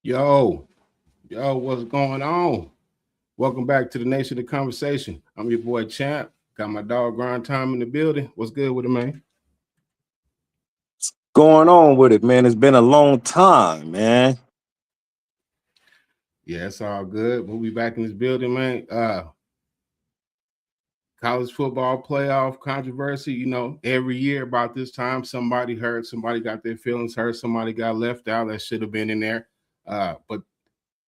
Yo, what's going on? Welcome back to the Nation of Conversation. I'm your boy Champ. Got my dog Grind Time in the building. What's good with it, man? Going on with it, man? It's been a long time, man. Yeah, it's all good. We'll be back in this building, man. College football playoff controversy. Every year about this time, somebody hurt, somebody got their feelings hurt, somebody got left out that should have been in there. But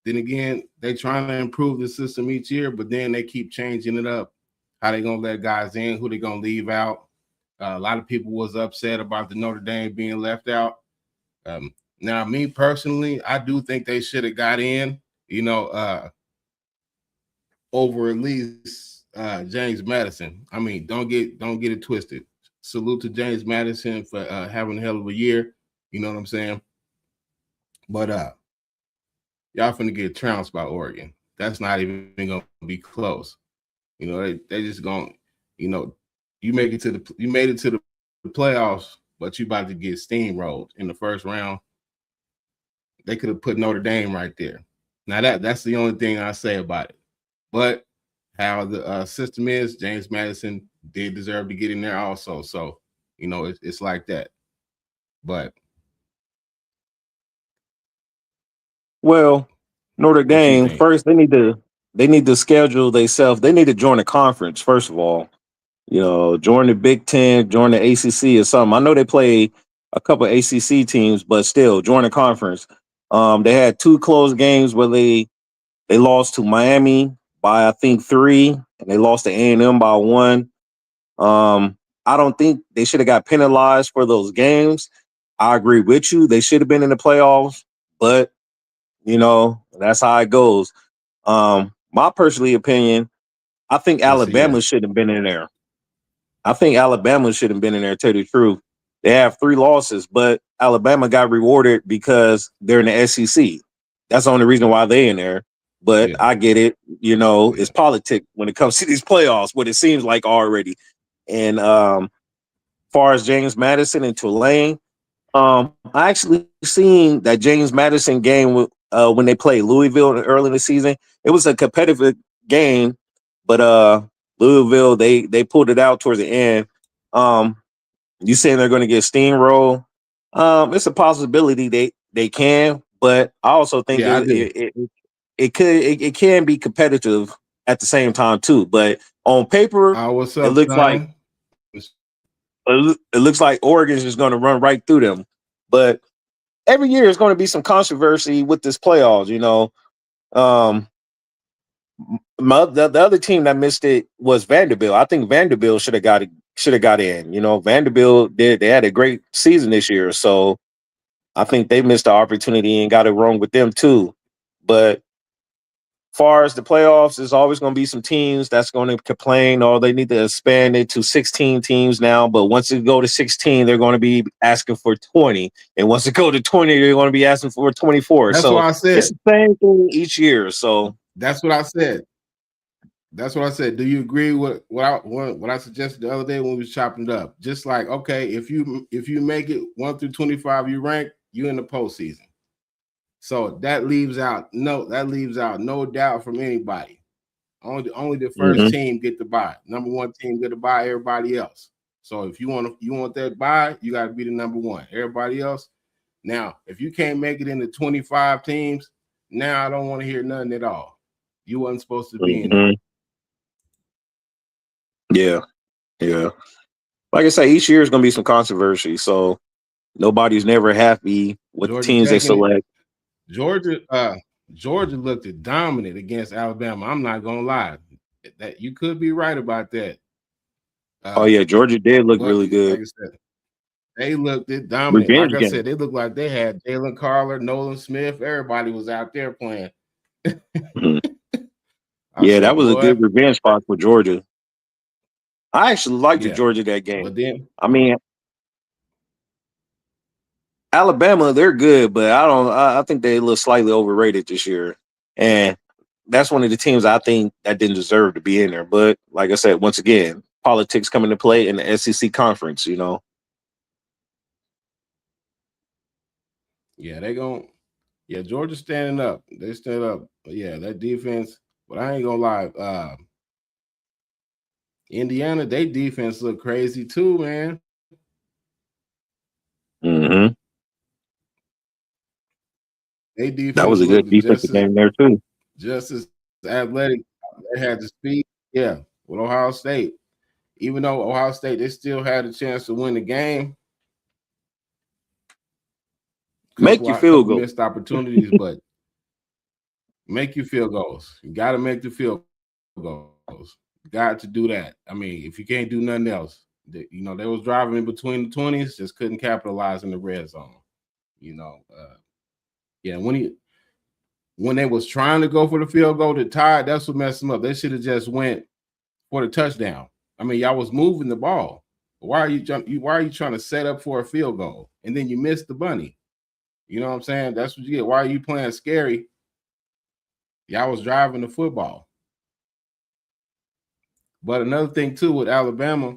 then again, they trying to improve the system each year, but then they keep changing it up. How they gonna let guys in? Who they gonna leave out? A lot of people was upset about the Notre Dame being left out. Now, me personally, I do think they should have got in. You know, over at least James Madison. I mean, don't get it twisted. Salute to James Madison for having a hell of a year. You know what I'm saying? But y'all finna get trounced by Oregon. That's not even gonna be close. They just gonna, you know, you made it to the playoffs, but you about to get steamrolled in the first round. They could have put Notre Dame right there. Now that's the only thing I say about it. But how the system is, James Madison did deserve to get in there also. So it's like that. But Well, Notre what you Dame think? first they need to schedule themselves. They need to join a conference first of all. Join the Big Ten, join the ACC or something. I know they play a couple ACC teams, but still join a conference. They had two close games where they lost to Miami by I think three, and they lost to A&M by one. I don't think they should have got penalized for those games. I agree with you. They should have been in the playoffs, but that's how it goes. My personally opinion, I think Yes, yeah. Alabama should have been in there. I think Alabama should have been in there, to tell you the truth. They have three losses, but Alabama got rewarded because they're in the SEC. That's the only reason why they're in there. But Yeah, I get it. yeah. It's politics when it comes to these playoffs, what it seems like already. And far as James Madison and Tulane, I actually seen that James Madison game when they played Louisville early in the season. It was a competitive game, but Louisville they pulled it out towards the end. Um, you saying they're going to get steamroll? It's a possibility they can, but I also think Yeah, I do. it can be competitive at the same time too. But on paper, What's it up, looks like son? it looks like Oregon's just going to run right through them. But every year is going to be some controversy with this playoffs. Um, the other team that missed it was Vanderbilt. I think Vanderbilt should have got in. Vanderbilt did. They had a great season this year, so I think they missed the opportunity and got it wrong with them too. But far as the playoffs, there's always going to be some teams that's going to complain, or they need to expand it to 16 teams now. But once it go to 16, they're going to be asking for 20, and once it go to 20, they're going to be asking for 24. That's what So I it's said. the same thing each year. So That's what I said. That's what I said. Do you agree with what I suggested the other day when we was chopping it up? Just like, okay, if you make it 1 through 25, you rank, you in the postseason. So that leaves out no doubt from anybody. Only the first mhm. team get the buy. Number one team get to buy everybody else. So if you want that buy, you got to be the number one. Everybody else. Now, if you can't make it into 25 teams, now I don't want to hear nothing at all. You wasn't supposed to be in there. Mhm. Yeah, yeah. Like I say, each year is going to be some controversy. So nobody's never happy with the Georgia teams they taking it. select. Georgia, Georgia looked dominant against Alabama. I'm not gonna lie. That you could be right about that. Oh Uh, yeah, Georgia did look but really good. like I said, they looked it dominant. Like Revenge I game. said, they looked like they had Jalen Carter, Nolan Smith. Everybody was out there playing. Mhm. I Yeah, said, that was a boy, good revenge spot for Georgia. I actually liked the yeah. Georgia that game. But then, I mean, Alabama, they're good, but I don't. I think they look slightly overrated this year, and that's one of the teams I think that didn't deserve to be in there. But like I said, once again, politics come into play in the SEC conference. yeah, they gon' Yeah, Georgia's standing up. They stand up. But yeah, that defense. But I ain't gonna lie. Indiana, they defense look crazy too, man. Hmm. They That defense was a looked good defensive game there too. just as athletic. They had the speed. Yeah, with Ohio State. Even though Ohio State, they still had a chance to win the game. Make you feel Couple good. missed opportunities, but make you field goals. You got to make the field goals. Got to do that. I mean, if you can't do nothing else, they was driving in between the 20s, just couldn't capitalize in the red zone. You know, yeah. When they was trying to go for the field goal to tie, that's what messed them up. They should have just went for the touchdown. I mean, y'all was moving the ball. Why are you trying to set up for a field goal and then you miss the bunny? You know what I'm saying? That's what you get. Why are you playing scary? Y'all was driving the football. But another thing too with Alabama,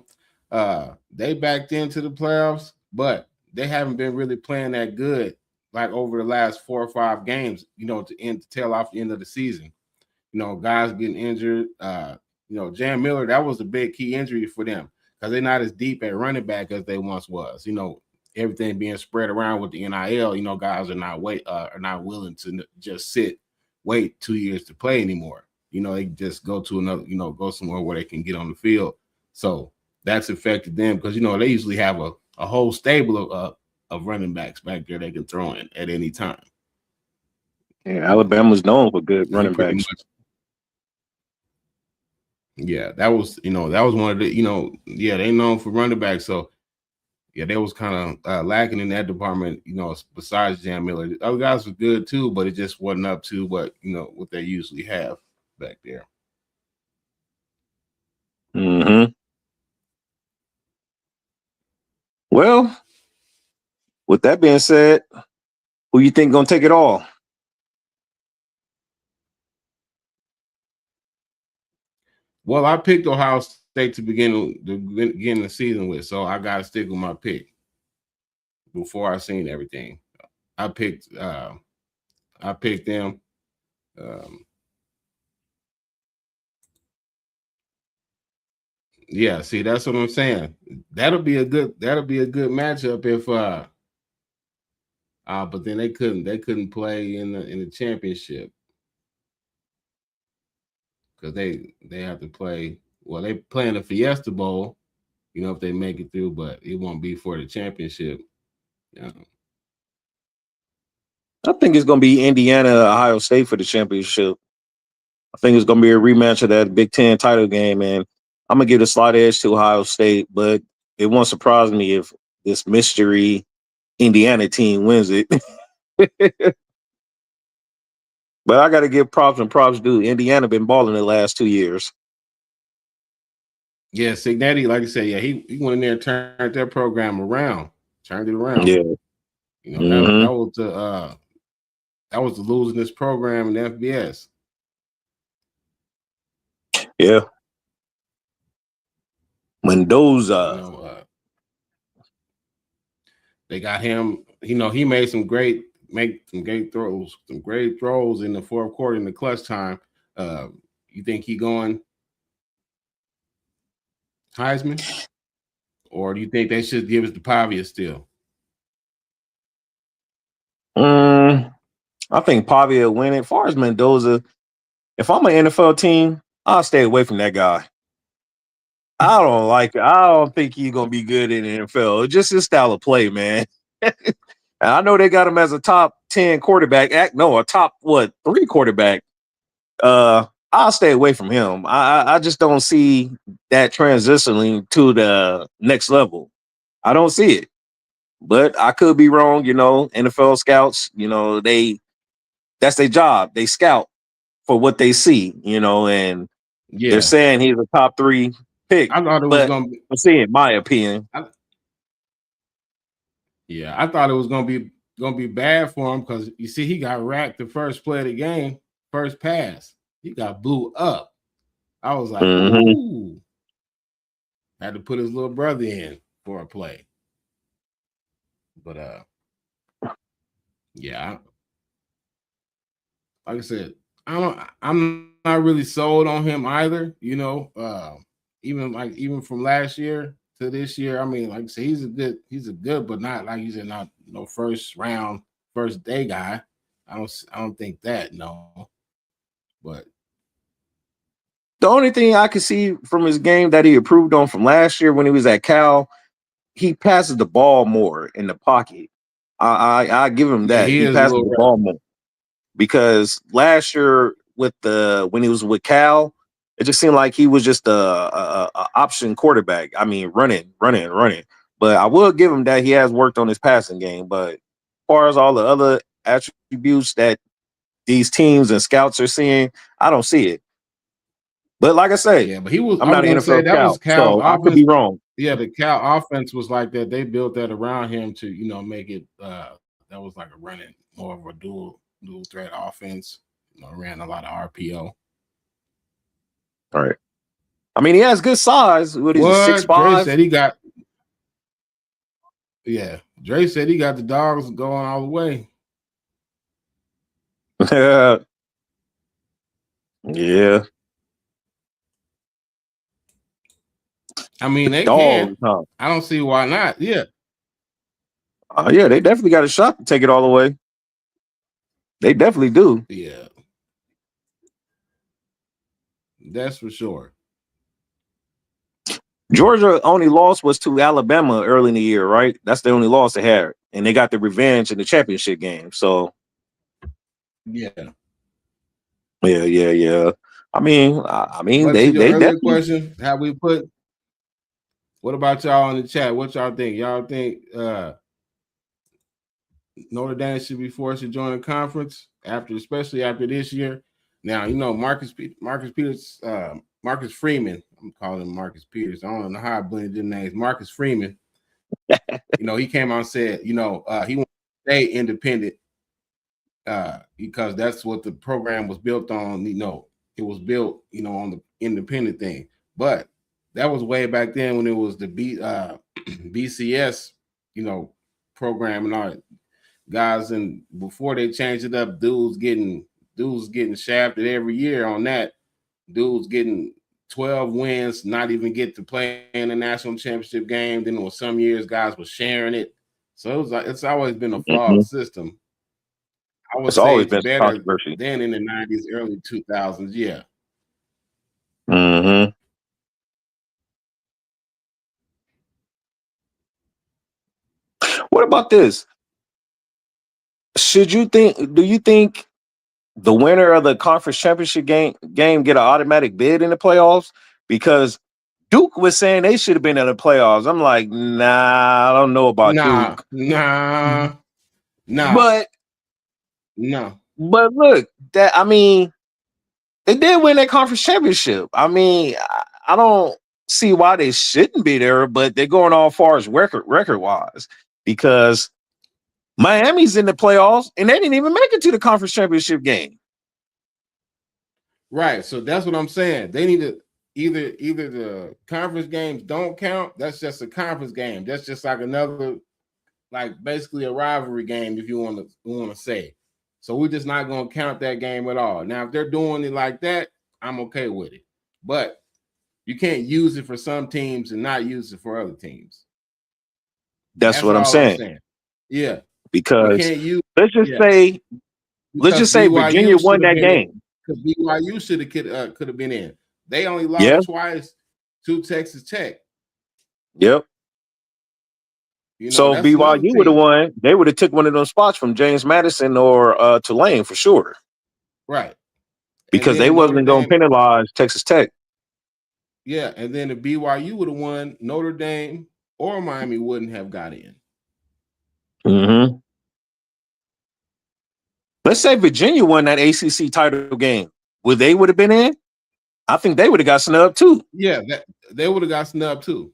they backed into the playoffs, but they haven't been really playing that good like over the last 4 or 5 games. To tail off the end of the season. Guys getting injured. Jam Miller, that was a big key injury for them because they're not as deep at running back as they once was. Everything being spread around with the NIL. Guys are not willing to just wait 2 years to play anymore. They just go to another, go somewhere where they can get on the field. So that's affected them because they usually have a whole stable of running backs back there they can throw in at any time. Yeah, Alabama's known for good They running pretty backs. much. Yeah, that was one of the, yeah, they known for running back. So yeah, they was kind of lacking in that department, besides Jam Miller. The other guys were good too, but it just wasn't up to what they usually have back there. Hmm. Well, with that being said, who you think gonna take it all? Well, I picked Ohio State to begin the season with, so I got to stick with my pick before I seen everything. I picked uh, I picked them. Um, yeah, see, that's what I'm saying. That'll be a good matchup if but then they couldn't play in the championship because they have to play. Well, they play in the Fiesta Bowl, if they make it through, but it won't be for the championship. Yeah. I think it's gonna be Indiana, Ohio State for the championship. I think it's gonna be a rematch of that Big Ten title game, and I'm gonna give the slight edge to Ohio State, but it won't surprise me if this mystery Indiana team wins it. But I got to give props and props due. Indiana been balling the last 2 years. Yeah, Signetti, like I said, yeah, he went in there and turned their program around, turned it around. Yeah. That Hmm. that was the losing this program in the FBS. Yeah. You Mendoza. know, they got him. He made some great throws in the fourth quarter in the clutch time. Uh, you think he going Heisman, or do you think they should give it to Pavia still? Mm, I think Pavia will win it. As far as Mendoza, if I'm an NFL team, I'll stay away from that guy. I don't like it. I don't think he's gonna be good in the NFL. It's just his style of play, man. And I know they got him as a top 10 quarterback. No, a top what 3 quarterback. I'll stay away from him. I just don't see that transitioning to the next level. I don't see it. But I could be wrong, NFL scouts, that's their job. They scout for what they see, and they're Yeah, saying he's a top 3 pick. I thought it was But gonna be. I'm saying my opinion. I, yeah, I thought it was gonna be bad for him because you see he got racked the first play of the game, first pass. He got blew up. I was like, Hmm. ooh, had to put his little brother in for a play. But yeah, like I said, I'm not really sold on him either. Even from last year to this year, I mean, like I said, he's a good, but not like he's not no first round, first day guy. I don't think that, no. But The only thing I could see from his game that he improved on from last year when he was at Cal, he passes the ball more in the pocket. I give him yeah, that. he He is a passes little the rusty. ball more because last year when he was with Cal, it just seemed like he was just a option quarterback. I mean, running, running, running. But I will give him that he has worked on his passing game. But as far as all the other attributes that these teams and scouts are seeing, I don't see it. But like I say, Yeah, but he was. I'm I was not an gonna say NFL that was scout, Cal's so I could offense. be wrong. Yeah, the Cal offense was like that. They built that around him to, make it. That was like a running, more of a dual threat offense. Ran a lot of RPO. All right. I mean, he has good size. What is it, six What Dre five? said he got. Yeah, Dre said he got the dogs going all the way. Yeah, I mean, they can. dogs, huh? I don't see why not. Yeah, Yeah, they definitely got a shot to take it all the way. They definitely do. yeah, that's for sure. Georgia only loss was to Alabama early in the year, right? That's the only loss they had, and they got the revenge in the championship game. So Yeah. yeah, yeah, yeah. I mean, But to your they earlier definitely. question, how we put. What about y'all in the chat? What y'all think? Y'all think Notre Dame should be forced to join a conference especially after this year? Now Marcus Freeman. I'm calling him Marcus Peters. I don't know how I blended them names. Marcus Freeman. He came out and said, he wants to stay independent because that's what the program was built on. It was built, on the independent thing. But that was way back then when it was the BCS, program and all guys, and before they changed it up, dudes getting shafted every year on that. Dudes getting 12 wins, not even get to play in the national championship game. Then there was some years guys were sharing it. So it's always been a flawed Mhm. system. I would It's say always it's been better controversy. than in the 90s, early 2000s. Yeah. Hmm. What about this? Do you think the winner of the conference championship game get an automatic bid in the playoffs? Because Duke was saying they should have been in the playoffs. I'm like, nah, I don't know about Nah, Duke. nah, nah, But no. look, they did win that conference championship. I don't see why they shouldn't be there, but they're going all far as record wise because Miami's in the playoffs and they didn't even make it to the conference championship game. Right. So that's what I'm saying. They need to either the conference games don't count. That's just a conference game. That's just like another, like basically a rivalry game, if you want to say. So we're just not going to count that game at all. Now, if they're doing it like that, I'm okay with it. But you can't use it for some teams and not use it for other teams. That's That's what I'm all I'm saying. saying. Yeah, you Because can't use. let's just Yeah, say let's because just say Virginia BYU won should have that been in. game. Because BYU could have been in. They only Yeah. lost twice to Texas Tech. Yep. So That's another BYU would have team. won. They would have took one of those spots from James Madison or Tulane for sure, Right. And because they then Notre wasn't going to Dame, penalize Texas Tech. yeah. And then if BYU would have won, Notre Dame or Miami wouldn't have got in. Mm-hmm. Let's say Virginia won that ACC title game. Would have been in? I think they would have got snubbed too. Yeah, they would have got snubbed too.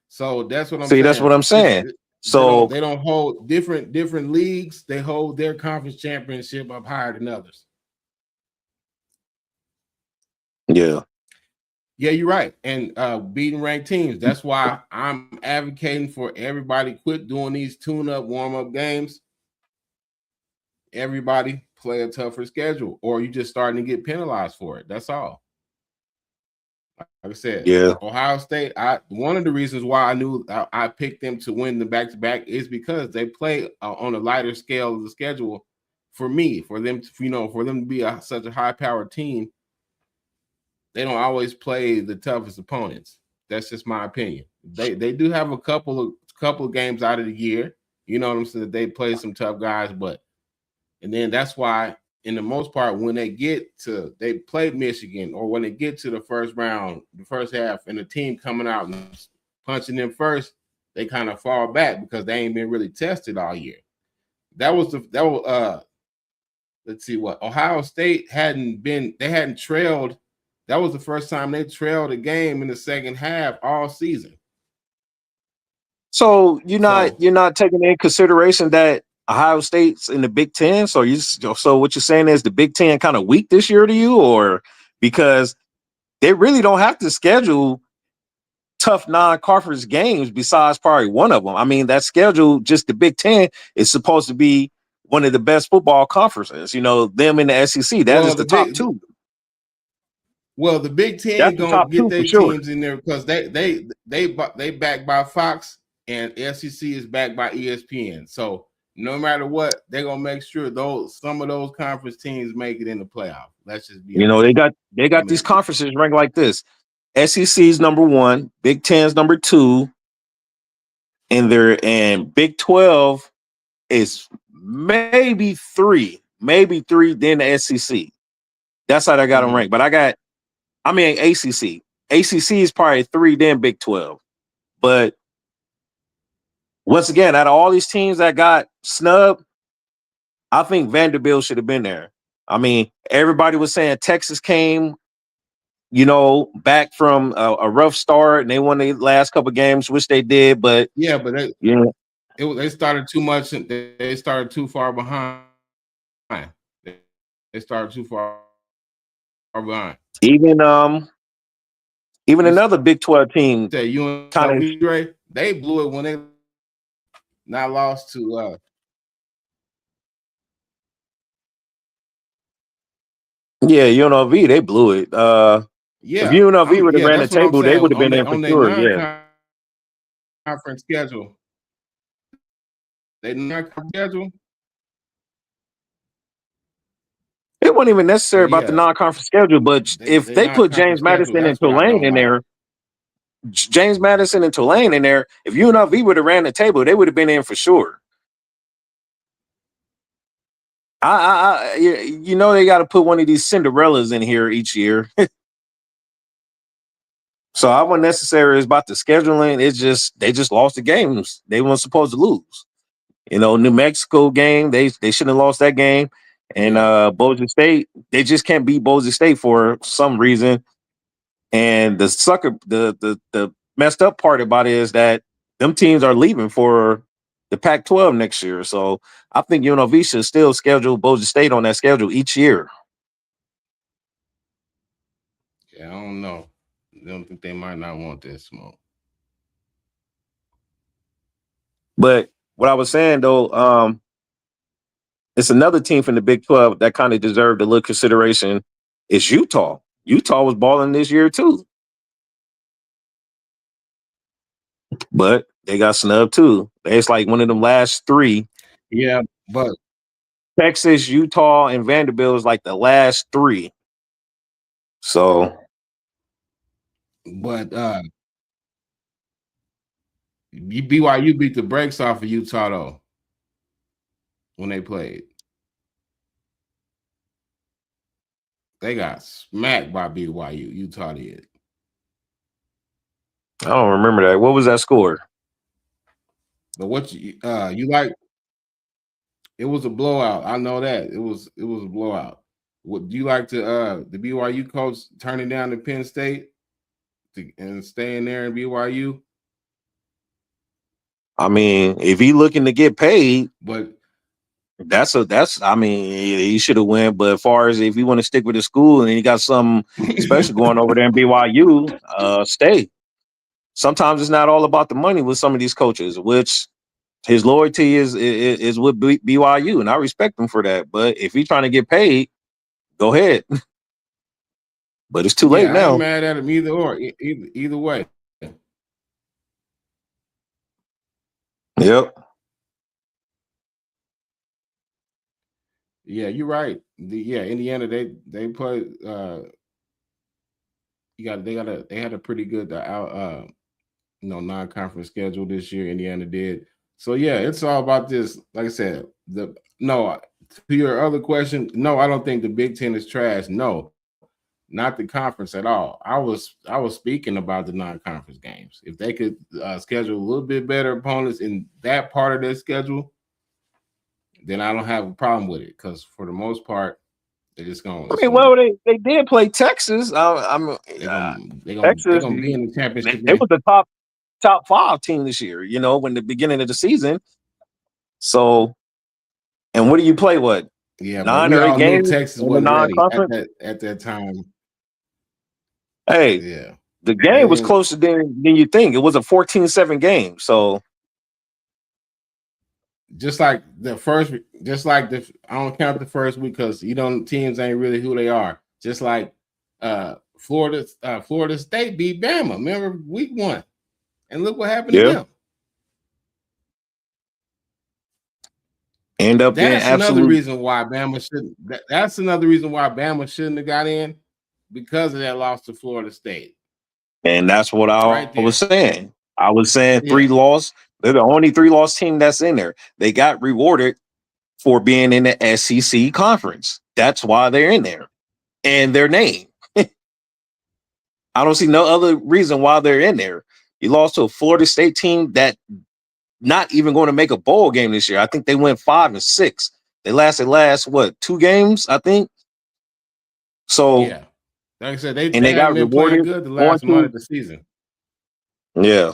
So that's what I'm See, that's what saying. I'm saying. They don't So they don't hold different leagues. They hold their conference championship up higher than others. yeah, Yeah, you're right. And beating ranked teams. That's why I'm advocating for everybody quit doing these tune-up, warm-up games. Everybody play a tougher schedule, or you just starting to get penalized for it. That's all. Like I said, Yeah. Ohio State. One of the reasons why I knew I picked them to win the back-to-back is because they play on a lighter scale of the schedule. For me, for them, for them to be such a high-powered team, they don't always play the toughest opponents. That's just my opinion. They do have a couple of games out of the year. You know what I'm saying? They play some tough guys, and then that's why, in the most part, when they play Michigan, or when they get to the first round, the first half, and the team coming out and punching them first, they kind of fall back because they ain't been really tested all year. Let's see, what Ohio State hadn't trailed. That was the first time they trailed a game in the second half all season. So you're not So, you're not taking into consideration that Ohio State's in the Big Ten. So what you're saying is the Big Ten kind of weak this year to you, or because they really don't have to schedule tough non-conference games besides probably one of them. I mean, that schedule, just the Big Ten, is supposed to be one of the best football conferences. Them in the SEC, that well, is the top two. the Big That's Ten the gonna top get two for their sure. teams in there because they backed by Fox, and SEC is backed by ESPN. So no matter what, they're gonna make sure some of those conference teams make it in the playoff. Let's just be They honest. got I these mean, conferences ranked like this. SEC's number one, Big Ten's number two, and Big 12 is maybe three, then the SEC. That's how they got them mm-hmm. ranked. But ACC. ACC is probably three, then Big 12. But once again, out of all these teams that got snubbed, I think Vanderbilt should have been there. I mean, everybody was saying Texas came, back from a rough start, and they won the last couple games, which they did. But Yeah, but yeah, they started too much. They started too far behind. They started too far behind. even even You another Big 12 team say kind of. UNLV, they blew it when they not lost to. Yeah, UNLV, they blew it. If Yeah, UNLV would have ran the that's what I'm table, they saying. would have been in for On their sure. Yeah, non-conference schedule, they non-conference schedule. it wasn't even necessary about the Yeah, non-conference schedule. But if they they put non-conference James schedule. Madison and That's what I Tulane don't in like. there, if UNLV would have ran the table, they would have been in for sure. They got to put one of these Cinderellas in here each year. So I wasn't necessary is about the scheduling. It's just they just lost the games they weren't supposed to lose. New Mexico game, they shouldn't have lost that game. And Yeah, Boise State, they just can't beat Boise State for some reason. And the messed up part about it is that them teams are leaving for the Pac-12 next year. So I think UNLV should still schedule Boise State on that schedule each year. I don't know. I don't think they might not want that smoke. But what I was saying though, it's another team from the Big 12 that kind of deserved a little consideration. It's Utah. Utah was balling this year too, but they got snubbed too. It's like one of them last three. Yeah, but Texas, Utah, and Vanderbilt is like the last three. So but BYU beat the brakes off of Utah though when they played. They got smacked by BYU. Utah did. I don't remember that. What was that score? But what you like? It was a blowout. I know that it was a blowout. Would you like to the BYU coach turning down to Penn State and staying there in BYU? I mean, if he looking to get paid, But I mean, he should have went. But as far as if you want to stick with the school and he got something special going over there in BYU, stay. Sometimes it's not all about the money with some of these coaches, which His loyalty is with BYU, and I respect him for that. But if he's trying to get paid, go ahead. But it's too late Yeah, I ain't now. mad at him either or either way. Yep. Yeah, you're right. Indiana they play. They had a pretty good non-conference schedule this year. Indiana did. So yeah, it's all about this. Like I said, to your other question, no, I don't think the Big Ten is trash. No, not the conference at all. I was speaking about the non-conference games. If they could schedule a little bit better opponents in that part of their schedule, then I don't have a problem with it. Because for the most part, they're just going. I mean, well, they did play Texas. They're Texas. gonna be in the championship They game. was the top 5 team this year. When the beginning of the season. So, and what do you play? What Yeah, but 9 we or 8 all knew games Texas in the wasn't ready non-conference? at that time. Hey, Yeah, the they game was didn't. closer than you think. It was a 14-7 game. So Just like the first, I don't count the first week because teams ain't really who they are. Just like Florida State beat Bama. Remember week 1, and look what happened to yeah, them. end up being That's another absolute. reason why Bama shouldn't. That's another reason why Bama shouldn't have got in, because of that loss to Florida State. And that's what I Right was there. saying. I was saying 3 Yeah. loss. They're the only 3-loss team that's in there. They got rewarded for being in the SEC conference. That's why they're in there. And their name. I don't see no other reason why they're in there. You lost to a Florida State team that not even going to make a bowl game this year. I think they went 5-6. They last what, 2 games, I think. So, Yeah. Like I said, and they they haven't got been playing rewarded good the going last month to, of the season. yeah.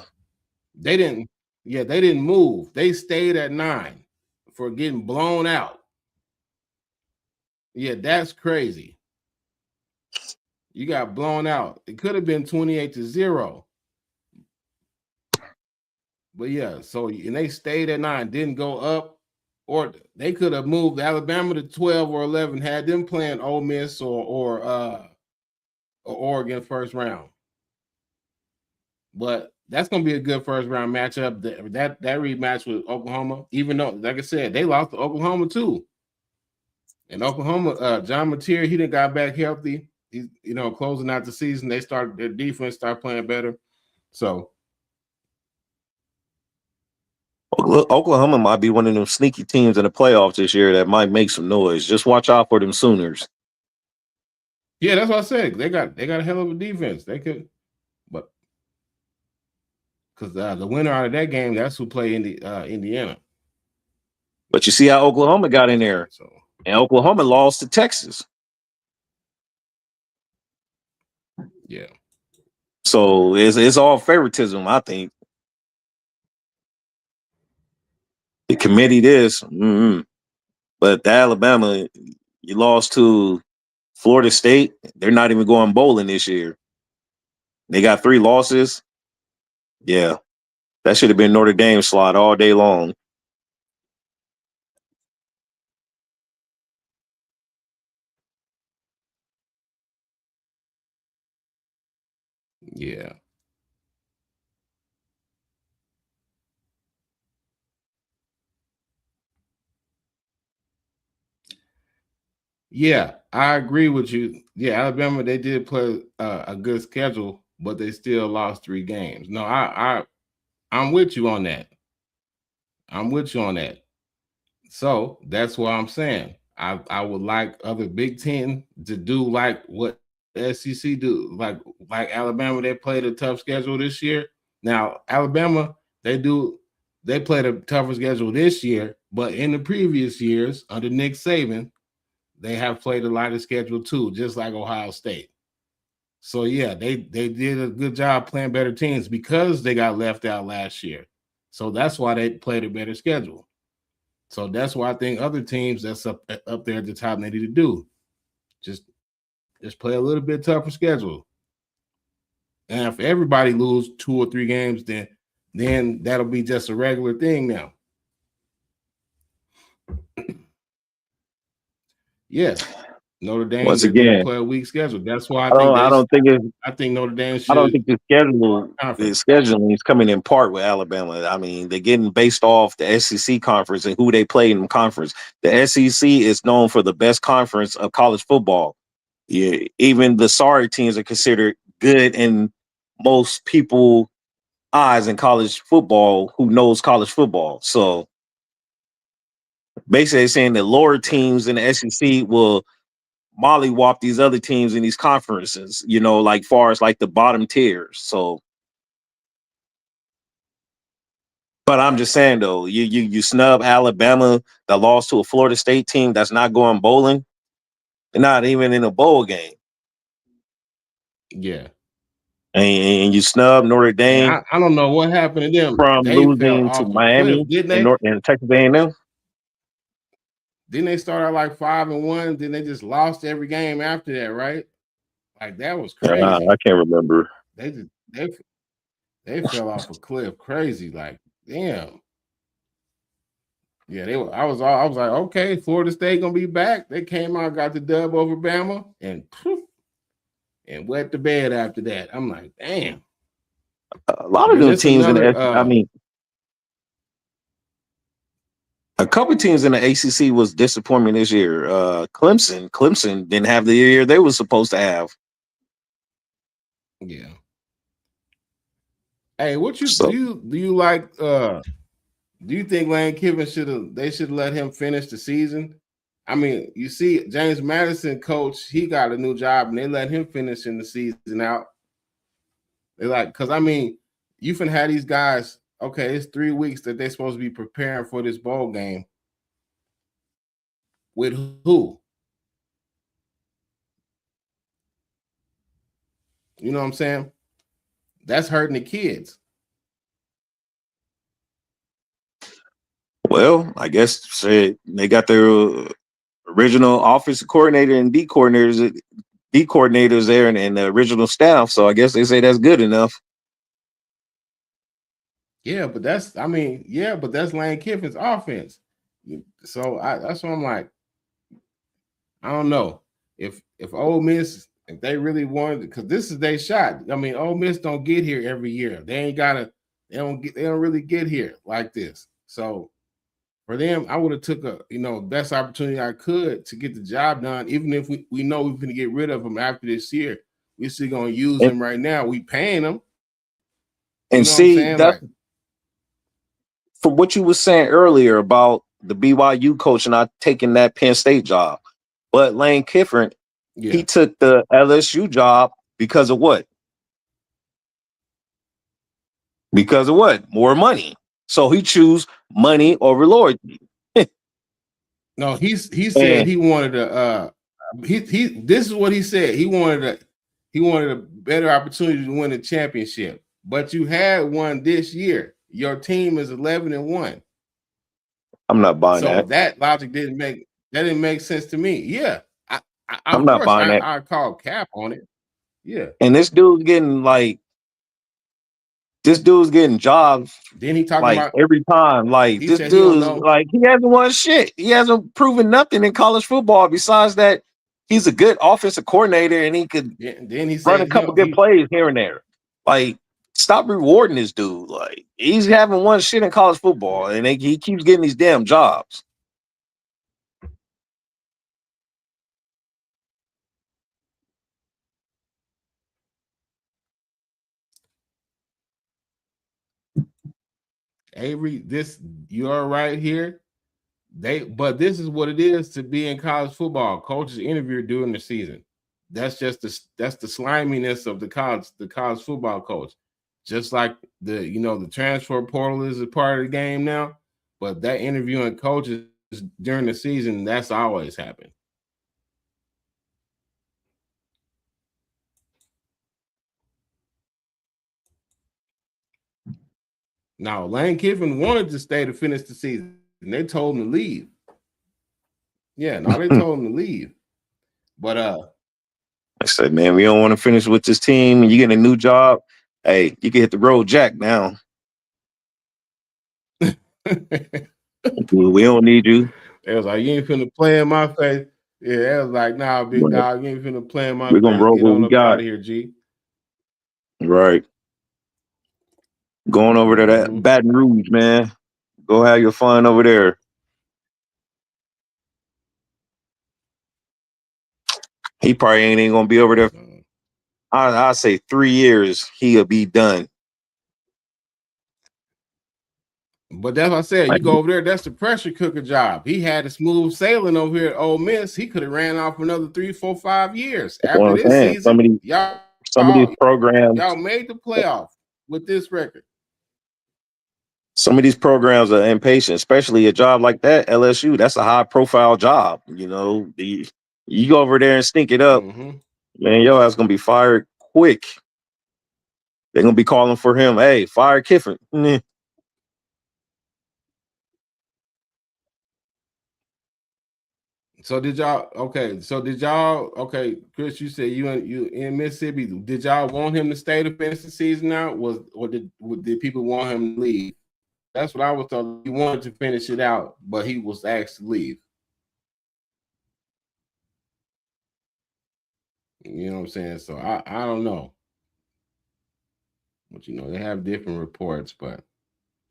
They didn't. Yeah, they didn't move. They stayed at 9 for getting blown out. Yeah, that's crazy. You got blown out. It could have been 28-0. But yeah, and they stayed at 9, didn't go up, or they could have moved Alabama to 12 or 11, had them playing Ole Miss or Oregon first round. But that's gonna be a good first round matchup. That rematch with Oklahoma, even though, like I said, they lost to Oklahoma too. And Oklahoma, John Mateer, he didn't got back healthy. He's closing out the season. Their defense started playing better. So Oklahoma might be one of them sneaky teams in the playoffs this year that might make some noise. Just watch out for them Sooners. yeah, that's what I said. They got a hell of a defense. They could, but because the winner out of that game, that's who played in the Indiana. But you see how Oklahoma got in there, So and Oklahoma lost to Texas. yeah, So it's all favoritism, I think. The committee this, but the Alabama, you lost to Florida State. They're not even going bowling this year. They got 3 losses. Yeah, that should have been Notre Dame slot all day long. yeah. Yeah, I agree with you. Yeah, Alabama, they did play a good schedule, but they still lost 3 games. No, I'm with you on that. I'm with you on that. So that's what I'm saying. I would like other Big Ten to do like what SEC do, like Alabama. They played a tough schedule this year. Now Alabama, they played a tougher schedule this year, but in the previous years under Nick Saban, they have played a lighter schedule too, just like Ohio State. So yeah, they did a good job playing better teams because they got left out last year. So that's why they played a better schedule. So that's why I think other teams that's up there at the top they need to do. Just just play a little bit tougher schedule. And if everybody lose 2 or 3 games, then that'll be just a regular thing now. Yes, Notre Dame Once they do again, play a weak schedule. That's why I I think don't they. I don't think it's I think Notre Dame I don't should think the conference. scheduling is coming in part with Alabama. I mean, they're getting based off the SEC conference and who they play in the conference. The SEC is known for the best conference of college football. Yeah, even the sorry teams are considered good in most people' eyes in college football who knows college football. So basically, they're saying that lower Right. teams in the SEC will mollywop these other teams in these conferences. Like far as like the bottom tiers. So but I'm just saying though, you snub Alabama that lost to a Florida State team that's not going bowling, they're not even in a bowl game, Yeah. and you snub Notre And Dame I don't know what happened to them. from They fell losing to off a cliff, Miami didn't and they? Texas A&M. Didn't they start out like 5-1? Then they just lost every game after that, right? Like that was I crazy. can't remember. They just they fell off a cliff, crazy. Like damn. Yeah, they were. I was like, okay, Florida State gonna be back. They came out, got the dub over Bama, and poof, and wet the bed after that. I'm like, damn. A lot of Then them it's teams in the another. I mean, a couple teams in the ACC was disappointing this year. Clemson didn't have the year they were supposed to have. Yeah. Hey, what you So do? You like? Do you think Lane Kiffin should let him finish the season? I mean, you see, James Madison, coach, he got a new job, and they let him finish in the season out. They like, because I mean, you can have these guys. Okay, it's 3 weeks that they're supposed to be preparing for this bowl game. With who? You know what I'm saying? That's hurting the kids. well, I guess say they got their original offensive coordinator and D coordinators there, and the original staff. So I guess they say that's good enough. Yeah, but that's I mean, yeah, but that's Lane Kiffin's offense. So that's what I'm like. I don't know if Ole Miss if they really wanted because this is their shot. I mean, Ole Miss don't get here every year. They ain't gotta. They don't really get here like this. So for them, I would have took a best opportunity I could to get the job done. Even if we know we're gonna get rid of them after this year, we're still gonna use And them right now. We paying them. You and know what I'm see, saying? that's Like from what you were saying earlier about the BYU coach not taking that Penn State job. But Lane Kiffin, he yeah. took the LSU job because of what? Because of what? More money. So he choose money over loyalty. No, he said And he wanted a he this is what he said. He wanted a better opportunity to win a championship. But you had one this year. Your team is 11-1. I'm not buying So that. that logic didn't make sense to me. Yeah. I'm Of not course buying that. I call cap on it. Yeah. And this dude's getting jobs Then he talking like about every time. Like he this said he don't dude's know. like he hasn't won shit. He hasn't proven nothing in college football besides that he's a good offensive coordinator and he could Then he run a said couple good he plays here and there. Like stop rewarding this dude. Like he's having won shit in college football and he keeps getting these damn jobs. Avery, this you're right here. But this is what it is to be in college football. Coaches interview during the season. That's the sliminess of the college football coach. Just like the transfer portal is a part of the game now, but that interviewing coaches during the season, that's always happened. Now Lane Kiffin wanted to stay to finish the season. And they told him to leave. Yeah, no, they told him to leave. But I said, man, we don't want to finish with this team and you get a new job. Hey, you can hit the road jack now. We don't need you. It was like, you ain't finna play in my face. Yeah, it was like, nah, big But dog, you ain't finna play in my we're gonna face. roll Get what on we up out got. of here, G. Right. Going over to that Mm-hmm. Baton Rouge, man. Go have your fun over there. He probably ain't even gonna be over there. I say 3 years, he'll be done. But that's what I said. You Like, go over there, that's the pressure cooker job. He had a smooth sailing over here at Ole Miss. He could have ran off another 3, 4, 5 years. that's what After I'm this saying. season, y'all Some of these programs, made the playoff with this record. some of these programs are impatient, especially a job like that, LSU. That's a high profile job. You go over there and stink it up, Mm-hmm. man, your ass gonna be fired quick. They're gonna be calling for him. Hey, fire Kiffin. So did y'all okay, Chris, you said you in Mississippi. Did y'all want him to stay to finish the season out? Did people want him to leave? That's what I was told. He wanted to finish it out, but he was asked to leave. You know what I'm saying? So I don't know. But they have different reports, but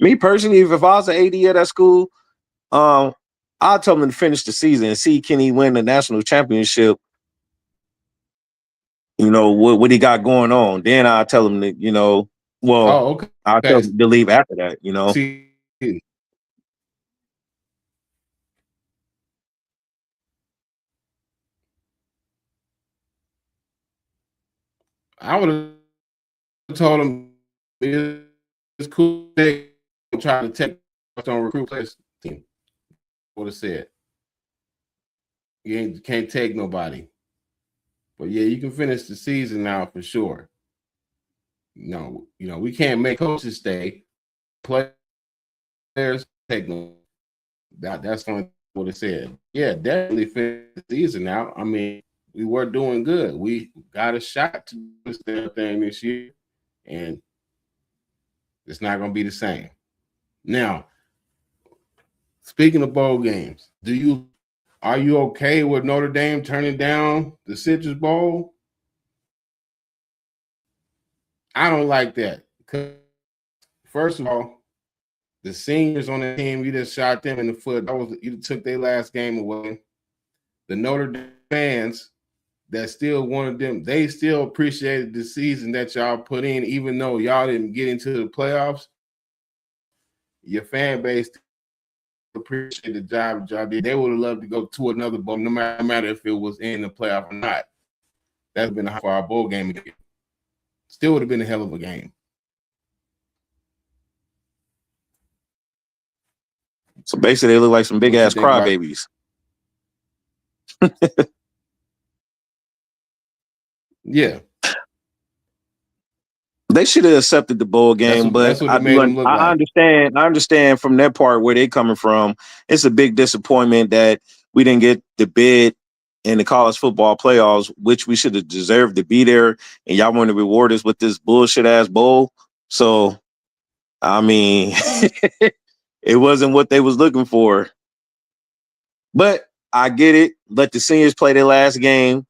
Me personally, if I was an AD at that school, um, I'd tell him to finish the season and see can he win the national championship. What he got going on. Then I tell him that, well, oh, okay. I'll tell him to leave after that. See, I would have told him it's cool. They try to take on recruit players team. Would have said you can't take nobody. But yeah, you can finish the season now for sure. We can't make coaches stay. Players take them. That's what it said. Yeah, definitely finish the season out. I mean, we were doing good. We got a shot to do this thing this year, and it's not going to be the same. Now, speaking of bowl games, are you okay with Notre Dame turning down the Citrus Bowl? I don't like that. First of all, the seniors on the team, you just shot them in the foot. You took their last game away. The Notre Dame fans that still wanted them, they still appreciated the season that y'all put in, even though y'all didn't get into the playoffs. Your fan base appreciate the job y'all did. They would have loved to go to another bowl, no matter if it was in the playoff or not. That's been a for our bowl game again. Still would have been a hell of a game. So basically, they look like some big What you ass think about? crybabies. Yeah, They should have accepted the bowl game, but that's what I it do. made them look I like. understand. I understand from their part where they're coming from. It's a big disappointment that we didn't get the bid in the college football playoffs, which we should have deserved to be there. And y'all want to reward us with this bullshit ass bowl. So, I mean, it wasn't what they was looking for. But I get it. Let the seniors play their last game.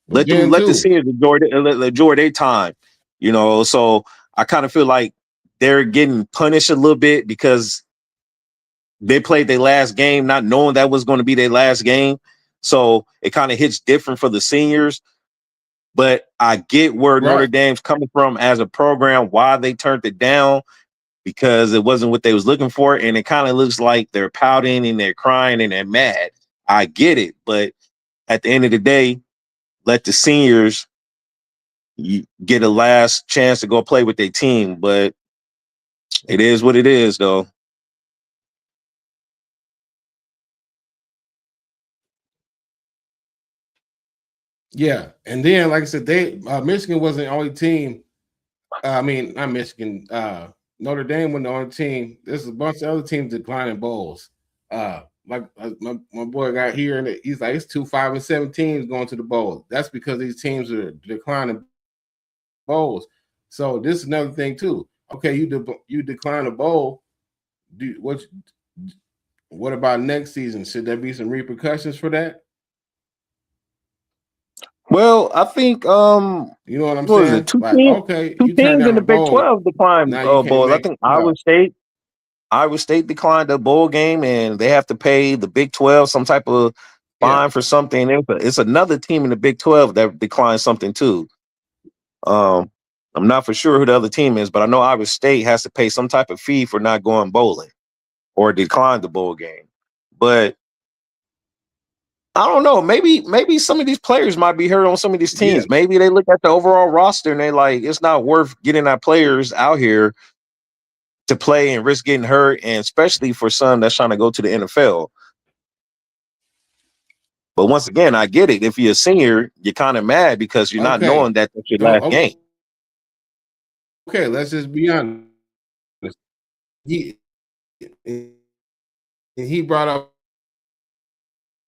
But then Let the too, seniors enjoy their time. So I kind of feel like they're getting punished a little bit because they played their last game, not knowing that was going to be their last game. So it kind of hits different for the seniors. But I get where Notre right? Dame's coming from as a program, why they turned it down, because it wasn't what they was looking for. And it kind of looks like they're pouting and they're crying and they're mad. I get it. But at the end of the day, let the seniors get a last chance to go play with their team. But it is what it is, though. Yeah, and then like I said, Michigan wasn't the only team. I mean, not Michigan. Notre Dame wasn't the only team. There's a bunch of other teams declining bowls. Like my boy got here, and he's like, it's 2, 5, and 7 teams going to the bowl. That's because these teams are declining bowls. So this is another thing too. Okay, you decline a bowl. What about next season? Should there be some repercussions for that? Well, I think You know what I'm what was it? saying? Two Like, teams, okay, two you turned teams in down the a Big bowl, 12 declined now you can't bowls. I make think playoffs. Iowa State declined the bowl game, and they have to pay the Big 12 some type of Yeah. fine for something. It's another team in the Big 12 that declined something too. Um, I'm not for sure who the other team is, but I know Iowa State has to pay some type of fee for not going bowling or decline the bowl game. But I don't know. Maybe some of these players might be hurt on some of these Yeah. teams. Maybe they look at the overall roster and they like it's not worth getting our players out here to play and risk getting hurt, and especially for some that's trying to go to the NFL. But once again, I get it. If you're a senior, you're kind of mad because you're not Okay. knowing that that's your last Don't game. okay, let's just be honest. He he brought up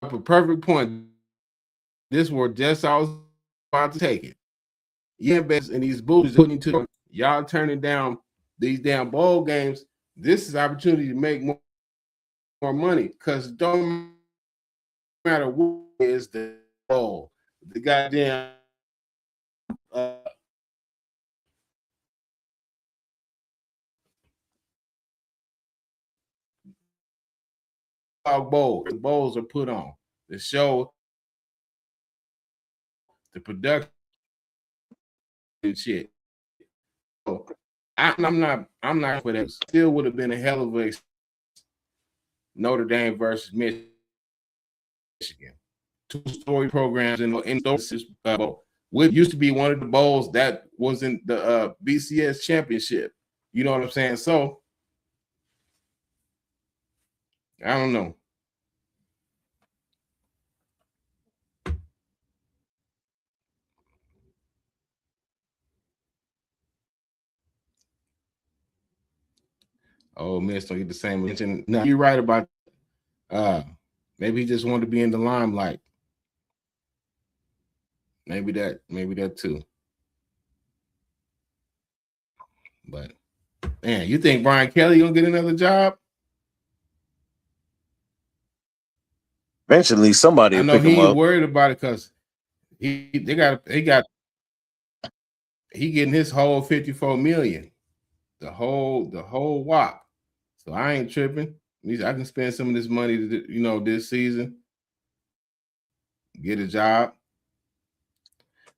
a perfect point. This were just I was about to take it. Yeah, best and these booties putting to y'all turning down these damn bowl games. This is opportunity to make more money because don't matter what is the bowl. The goddamn uh, bowl. The bowls are put on. The show, the production and shit. So I'm not for that. Still would have been a hell of a Notre Dame versus Michigan. 2-story programs in those what used to be one of the bowls that was in the BCS championship. You know what I'm saying? So I don't know. Oh, Miss don't get the same attention. No, you're right about maybe he just wanted to be in the limelight. Maybe that too. But man, you think Brian Kelly gonna get another job? Eventually, somebody I will know pick him he ain't up. worried about it because he getting his whole 54 million, the whole wop. So I ain't tripping. At least I can spend some of this money, this season, get a job.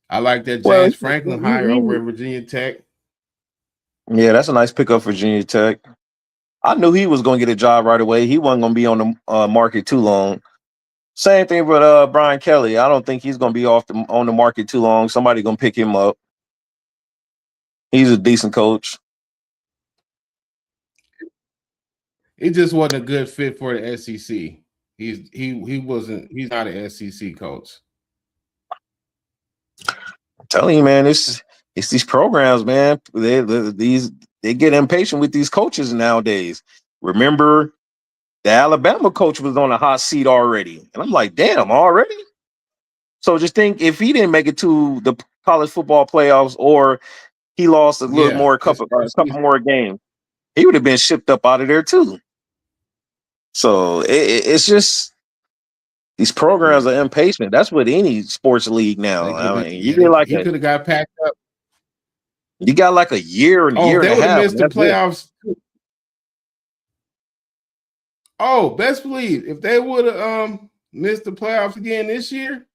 I like that Well, James Franklin hire over at Virginia Tech. yeah, that's a nice pickup for Virginia Tech. I knew he was going to get a job right away. He wasn't going to be on the market too long. Same thing with Brian Kelly. I don't think he's going to be on the market too long. Somebody going to pick him up. He's a decent coach. He just wasn't a good fit for the SEC. He's not an SEC coach. I'm telling you, man, it's these programs, man. They get impatient with these coaches nowadays. Remember, the Alabama coach was on a hot seat already, and I'm like, damn, already. So just think if he didn't make it to the college football playoffs, or he lost a little Yeah, more, a couple more games, he would have been shipped up out of there too. So it's just these programs yeah. are impatient. That's what any sports league now. They could have I been. mean, Yeah, he could have got packed up. you got like a year and a Oh, if year and they a would have half, missed and the that's it. playoffs. Oh, best believe if they would have missed the playoffs again this year,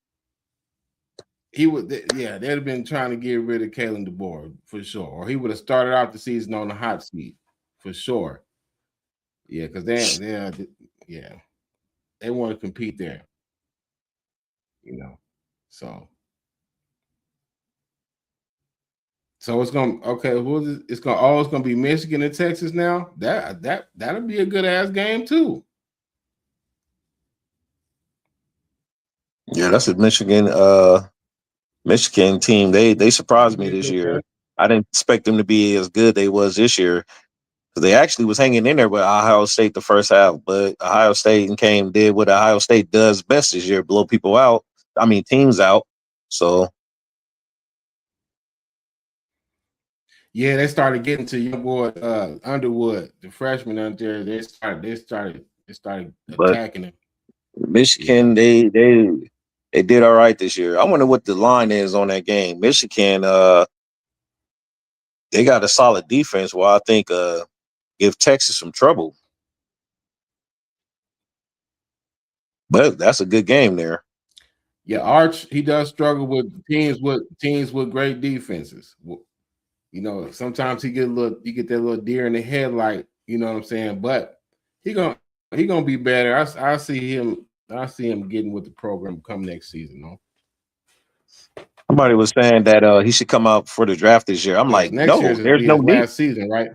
he would. Yeah, they'd have been trying to get rid of Kalen DeBoer for sure, or he would have started out the season on the hot seat for sure. Yeah, because they want to compete there. You know, so it's gonna okay. It's gonna be Michigan and Texas now. That'll be a good ass game too. Yeah, that's a Michigan team. They That'll surprised me be a this good year. game. I didn't expect them to be as good they was this year. They actually was hanging in there with Ohio State the first half, but Ohio State did what Ohio State does best this year: blow people out. I mean, teams out. So Yeah, they started getting to young boy Underwood, the freshman out there. They started They started But attacking him. Yeah. Michigan, they did all right this year. I wonder what the line is on that game. Michigan, they got a solid defense. Well, I think give Texas some trouble. But that's a good game there. Yeah, Arch, he does struggle with teams with great defenses. Sometimes you get that little deer in the headlight, you know what I'm saying? But he gonna be better. I see him getting with the program come next season, no? Somebody was saying that he should come out for the draft this year. I'm Because like, next year no, is there's be no his need. last season, right?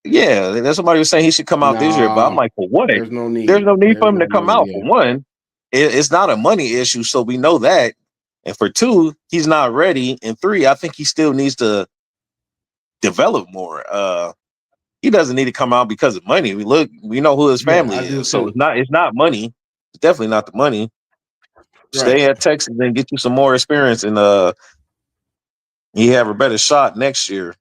Yeah, there's somebody was saying he should come out this year, but I'm No, like, for what? there's no There's need. no need for There's him no to come need. out. For Yeah. one, it's not a money issue, so we know that. And for two, he's not ready. And three, I think he still needs to develop more. He doesn't need to come out because of money. We know who his Yeah, family I do is, so too. it's not money. It's definitely not the money. Right. Stay at Texas and get you some more experience, and you have a better shot next year.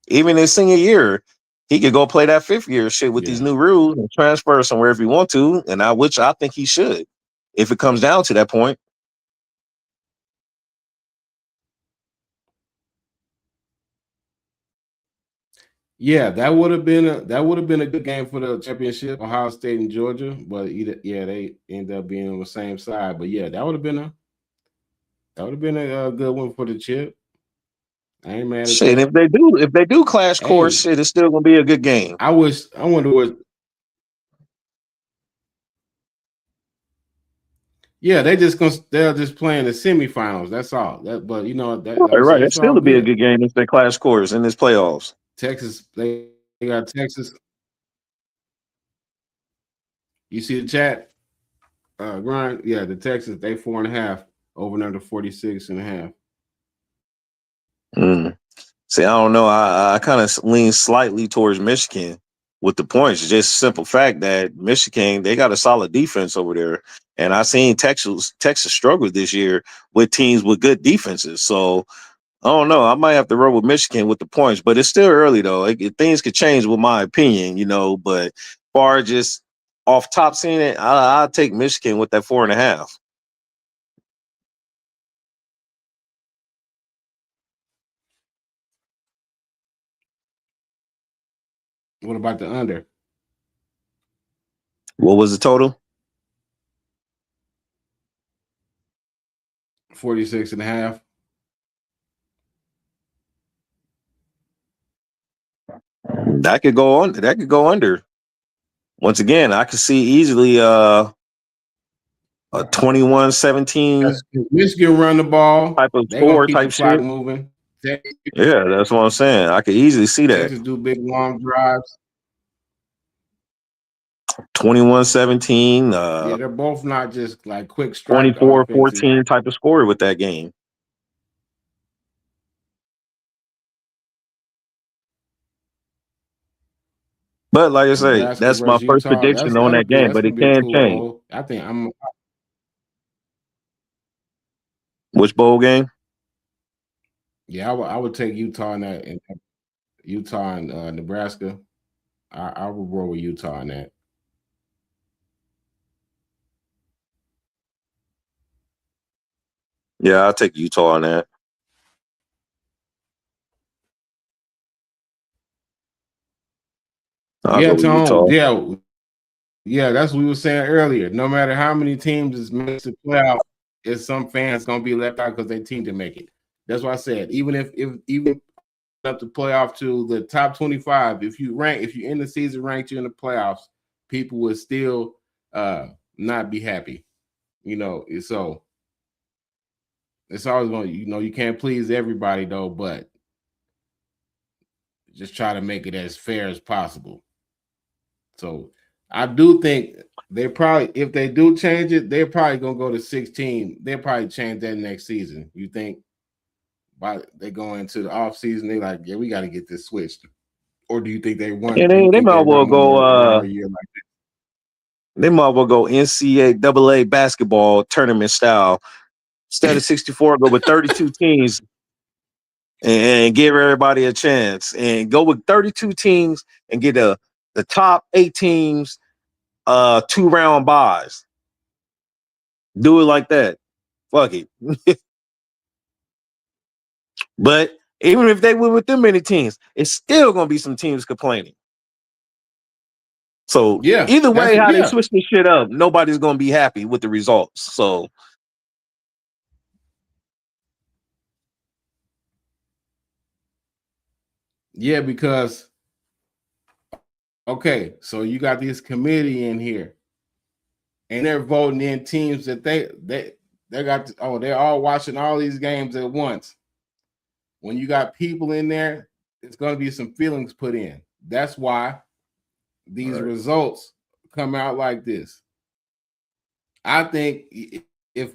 Even his senior year, he could go play that fifth year shit with these Yeah. new rules and transfer somewhere if he want to, and which I think he should, if it comes down to that point. Yeah, that would have been a good game for the championship, Ohio State and Georgia. But they end up being on the same side. But yeah, that would have been a good one for the chip. I ain't mad at Shit, that. if they do clash course, Hey, shit, it's still gonna be a good game. I wonder what. Yeah, they're just playing the semifinals. That's all. But that like Right, I right. said, It's it's all still to be a good. good game if they clash course in this playoffs. Texas, they got Texas. You see the chat, Brian? Yeah, the Texas they 4.5 over and under 46.5. Mm. See, I don't know. I kind of lean slightly towards Michigan with the points. Just simple fact that Michigan, they got a solid defense over there, and I seen Texas struggle this year with teams with good defenses. So I don't know. I might have to roll with Michigan with the points, but it's still early though. Things could change with my opinion. But far just off top seeing it, I'll take Michigan with that 4.5. What about the under? What was the total? 46.5. That could go on. That could go under. Once again, I could see easily a 21-17 Because Michigan run the ball, type of they're gonna score keep the type clock shit. moving. Yeah, that's what I'm saying. I could easily see that. Texas do big long drives. 21-17, Yeah, they're both not just like quick strike offenses. 24-14 type of score with that game. But like I say, Nebraska that's my versus first Utah. prediction on that game, That's but gonna it be a can cool change. bowl. I think I'm Which bowl game? yeah, I would take Utah in Utah and Nebraska. I would roll with Utah in that. Yeah, I'll take Utah on that. I'll Yeah, go with Tone. Utah. Yeah, that's what we were saying earlier. No matter how many teams is made to playoff, is some fans gonna be left out because they team to make it. That's why I said even up the playoff to the top 25, if you end the season ranked you in the playoffs, people would still not be happy. So it's always going you can't please everybody though, but just try to make it as fair as possible. So I do think they probably, if they do change it, they're probably gonna go to 16. They'll probably change that next season. You think by they go into the off season, they like, yeah, we got to get this switched. Or do you think they want? And Do you they think might they well run one go more year like that? they might well go NCAA basketball tournament style. Instead of 64, go with 32 teams and give everybody a chance. And go with 32 teams and get the top 8 teams 2-round buys. Do it like that. Fuck it. But even if they win with them many teams, it's still gonna be some teams complaining. So Yeah, either that's way, how they yeah, switch this shit up, nobody's gonna be happy with the results. So yeah, because okay, so you got this committee in here, and they're voting in teams that they got. They're all watching all these games at once. When you got people in there, it's going to be some feelings put in. That's why these results come out like this. I think if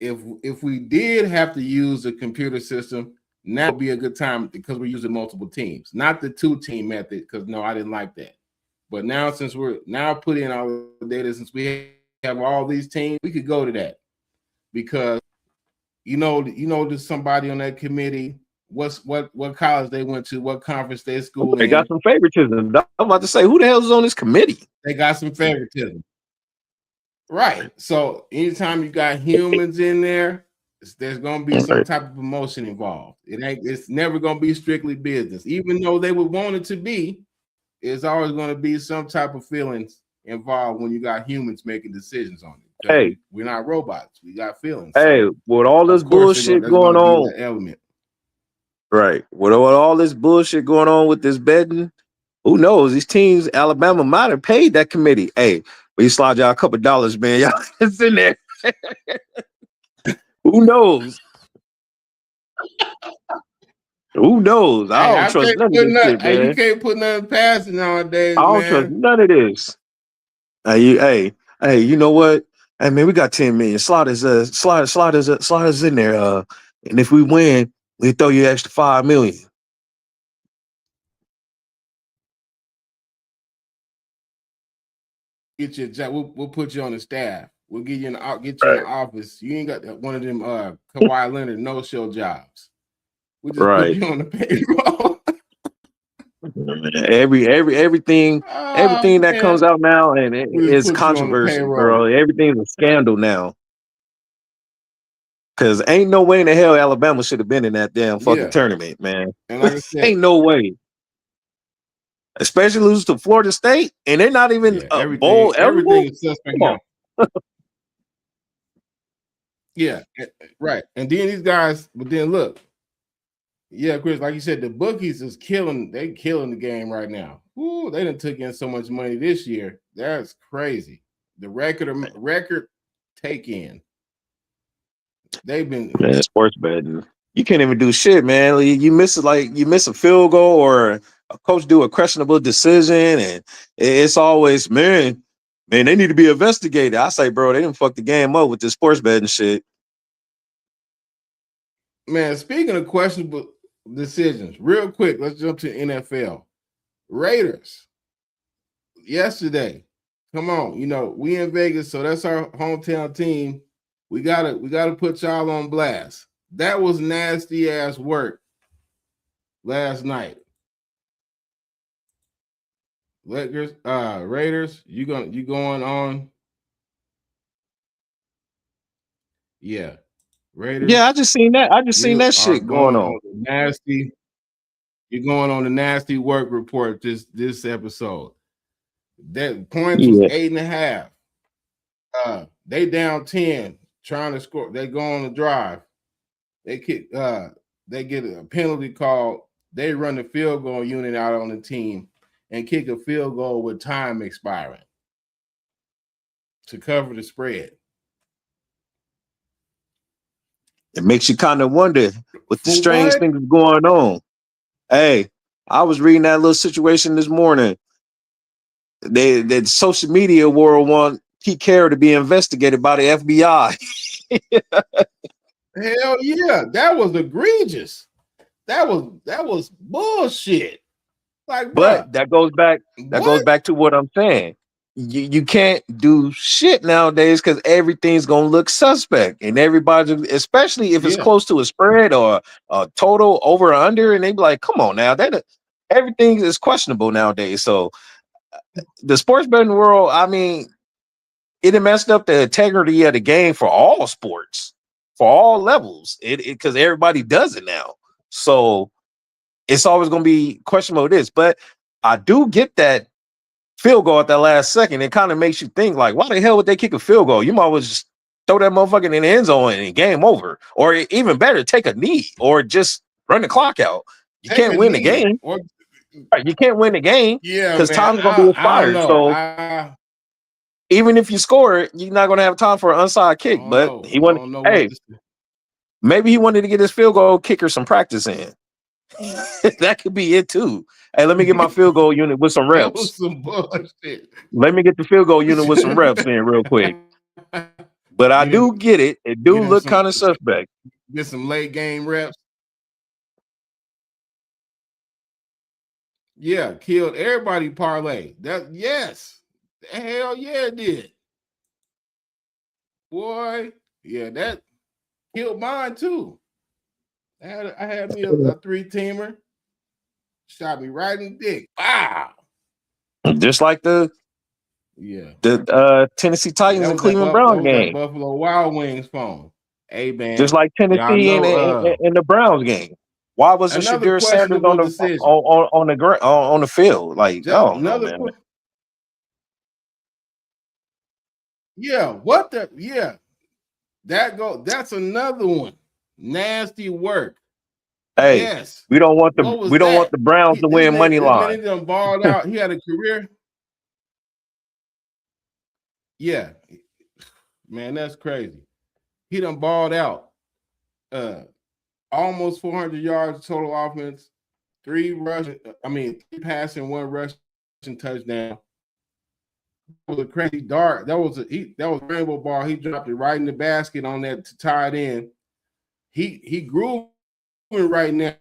if we did have to use a computer system, now would be a good time because we're using multiple teams, not the 2-team method. Because no, I didn't like that. But now, since we're now put in all the data, since we have all these teams, we could go to that because there's somebody on that committee. What college they went to, what conference they school they got in. some favoritism. I'm about to say, who the hell is on this committee? They got some favoritism. Right. So anytime you got humans in there, there's gonna be some type of promotion involved. It's never gonna be strictly business. Even though they would want it to be, it's always gonna be some type of feelings involved when you got humans making decisions on it. Hey, we're not robots, we got feelings. Hey, So with all this of course bullshit there's going gonna be on, that element. right? With all this bullshit going on with this betting, who knows? These teams, Alabama might have paid that committee. Hey, we slide y'all a couple dollars, man. Y'all it's in there. Who knows? Who knows? I Hey, don't I trust can't none of put this shit, hey, you man. can't put nothing past it I nowadays, don't trust man. none of this. Hey, you know what? Hey, man, we got 10 million. Sliders in there. And if we win, we throw you extra 5 million. Get your job. We'll put you on the staff. We'll get you in the office. You ain't got one of them Kawhi Leonard no-show jobs. We just put Right. you on the payroll. Everything Oh that comes man, out now and we just it's put you on the controversy, bro. payroll. Everything's a scandal now. Cause ain't no way in the hell Alabama should have been in that damn fucking Yeah, tournament, man. and like I said, Ain't no way. Especially lose to Florida State, and they're not even yeah, bowl everything eligible. is suspect Come now. on. Yeah, right. And then these guys, but then look, yeah, Chris, like you said, the bookies is killing. They killing the game right now. Ooh, they done took in so much money this year. That's crazy. The record take in. They've been Man, sports betting. You can't even do shit, man. You miss it, like you miss a field goal or a coach do a questionable decision, and it's always man, they need to be investigated. I say, bro, they didn't fuck the game up with this sports betting shit. man. Speaking of questionable decisions, real quick, let's jump to NFL. Raiders yesterday. Come on, we in Vegas, so that's our hometown team. We gotta put y'all on blast. That was nasty ass work last night. Raiders, you going on? Yeah, Yeah, Raiders. I just seen that. I just seen You that are shit going going on. on the nasty. You're going on the nasty work report this episode. That points was Yeah, 8.5. They down 10, trying to score. They go on the drive. They kick. They get a penalty call. They run the field goal unit out on the team and kick a field goal with time expiring to cover the spread. it makes you kind of wonder what the For strange what? things going on. Hey, I was reading that little situation this morning. The social media world want Pete Carroll to be investigated by the FBI. Hell yeah, that was egregious. That was bullshit. Like, bruh, But that goes back. That goes what? back to what I'm saying. You can't do shit nowadays because everything's gonna look suspect, and everybody, especially if it's Yeah, close to a spread or a total over or under, and they be like, "Come on now, that everything is questionable nowadays." So the sports betting world, I mean, it messed up the integrity of the game for all sports, for all levels. It because everybody does it now. So it's always going to be questionable this. But I do get that field goal at that last second. It kind of makes you think like, why the hell would they kick a field goal? You might as well just throw that motherfucker in the end zone and game over. Or even better, take a knee or just run the clock out. You Take can't a win the knee. game. Or Right, you can't win the game yeah, because man. time's going to be I don't expired. know. So even if you score it, you're not going to have time for an onside kick. But he I wanted, don't know hey, maybe he wanted to get his field goal kicker some practice in. That could be it too. Hey, let me get my field goal unit with some That was reps. some bullshit. Let me get the field goal unit with some reps in real quick. But I do get it. It do look kind of suspect. Get some late game reps. Yeah, killed everybody parlay. That yes. Hell yeah, it did. Boy, yeah, that killed mine too. I had me a 3-teamer. Shot me right in the dick. Wow. Just like the Tennessee Titans and Cleveland Browns game. That Buffalo Wild Wings phone. Hey man. Just like Tennessee and the Browns game. Why was the Shadur Sanders on the field? Like, I don't know, man. Yeah, what the that's another one. Nasty work. Hey, yes. We don't want the Browns to win money line. He done balled out. He had a career. Yeah. Man, that's crazy. He done balled out. Almost 400 yards total offense, 3 passing, 1 rushing touchdown. That was a crazy dart. That was rainbow ball. He dropped it right in the basket on that to tie it in. He grooving right now.